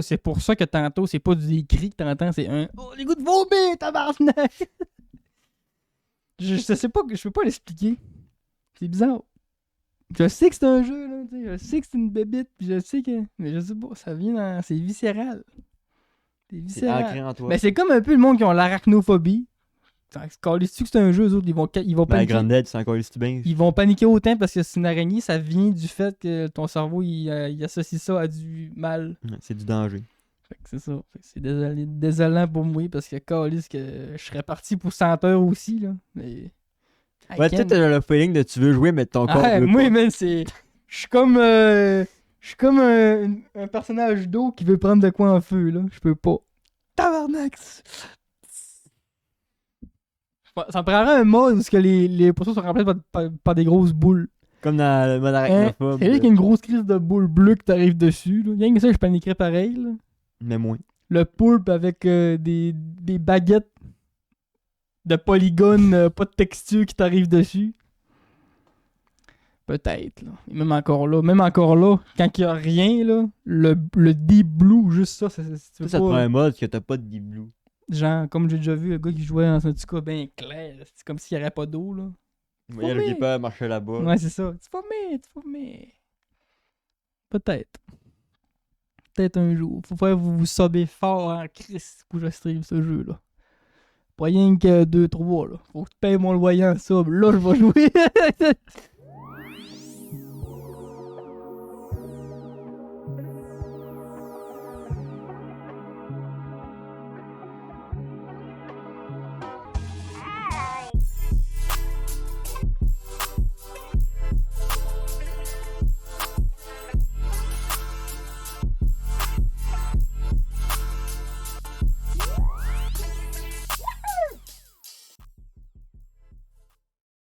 A: C'est pour ça que tantôt, c'est pas des cris que t'entends, c'est un oh, les goûts de vomir, tabarnak! je sais pas, je peux pas l'expliquer. C'est bizarre. Je sais que c'est un jeu, là, tu sais, je sais que c'est une bébite, puis je sais que. Mais je sais pas, ça vient dans. C'est viscéral. C'est
B: C'est
A: viscéral.
B: ancré en toi.
A: Mais c'est comme un peu le monde qui ont l'arachnophobie. Calisse-tu que c'est un jeu, eux autres, ils vont
B: Ben,
A: paniquer.
B: Grand Dead, c'est encore le bien.
A: Ils vont paniquer autant parce que c'est une araignée, ça vient du fait que ton cerveau il associe ça à du mal.
B: Ouais, c'est du danger.
A: Fait que c'est ça. Fait que c'est désolant pour moi parce que calisse que je serais parti pour 100 heures aussi là. Mais.
B: Ouais, peut-être t'as le feeling de tu veux jouer, mais ton corps veut
A: moi,
B: pas.
A: man, c'est. Je suis comme. Un personnage d'eau qui veut prendre de quoi en feu, là. Je peux pas. Tabarnak! Ça me prendrait un mode où que les poissons sont remplis par des grosses boules.
B: Comme dans le mode
A: Hein?
B: arachnophobe.
A: C'est vrai qu'il y a une grosse crise de boules bleues que t'arrives dessus, là. Rien que ça, je paniquerais pareil, là.
B: Mais moins.
A: Le poulpe avec des baguettes de polygones, pas de texture qui t'arrivent dessus. Peut-être, là. Et même encore là, quand il y a rien, là, le deep blue, juste ça, tu veux
B: Ça te prend
A: pas...
B: un mode que t'as pas de deep blue.
A: Genre, comme j'ai déjà vu, le gars qui jouait dans un petit cas bien clair, c'est comme s'il n'y aurait pas d'eau, là.
B: Il y a le keeper marcher là-bas.
A: Ouais, c'est ça. Tu vas Peut-être. Peut-être un jour. Faut faire vous sobber fort en Christ pour que je stream ce jeu-là. Pas rien que 2-3, là. Faut que tu payes mon loyer en sub. Là, je vais jouer.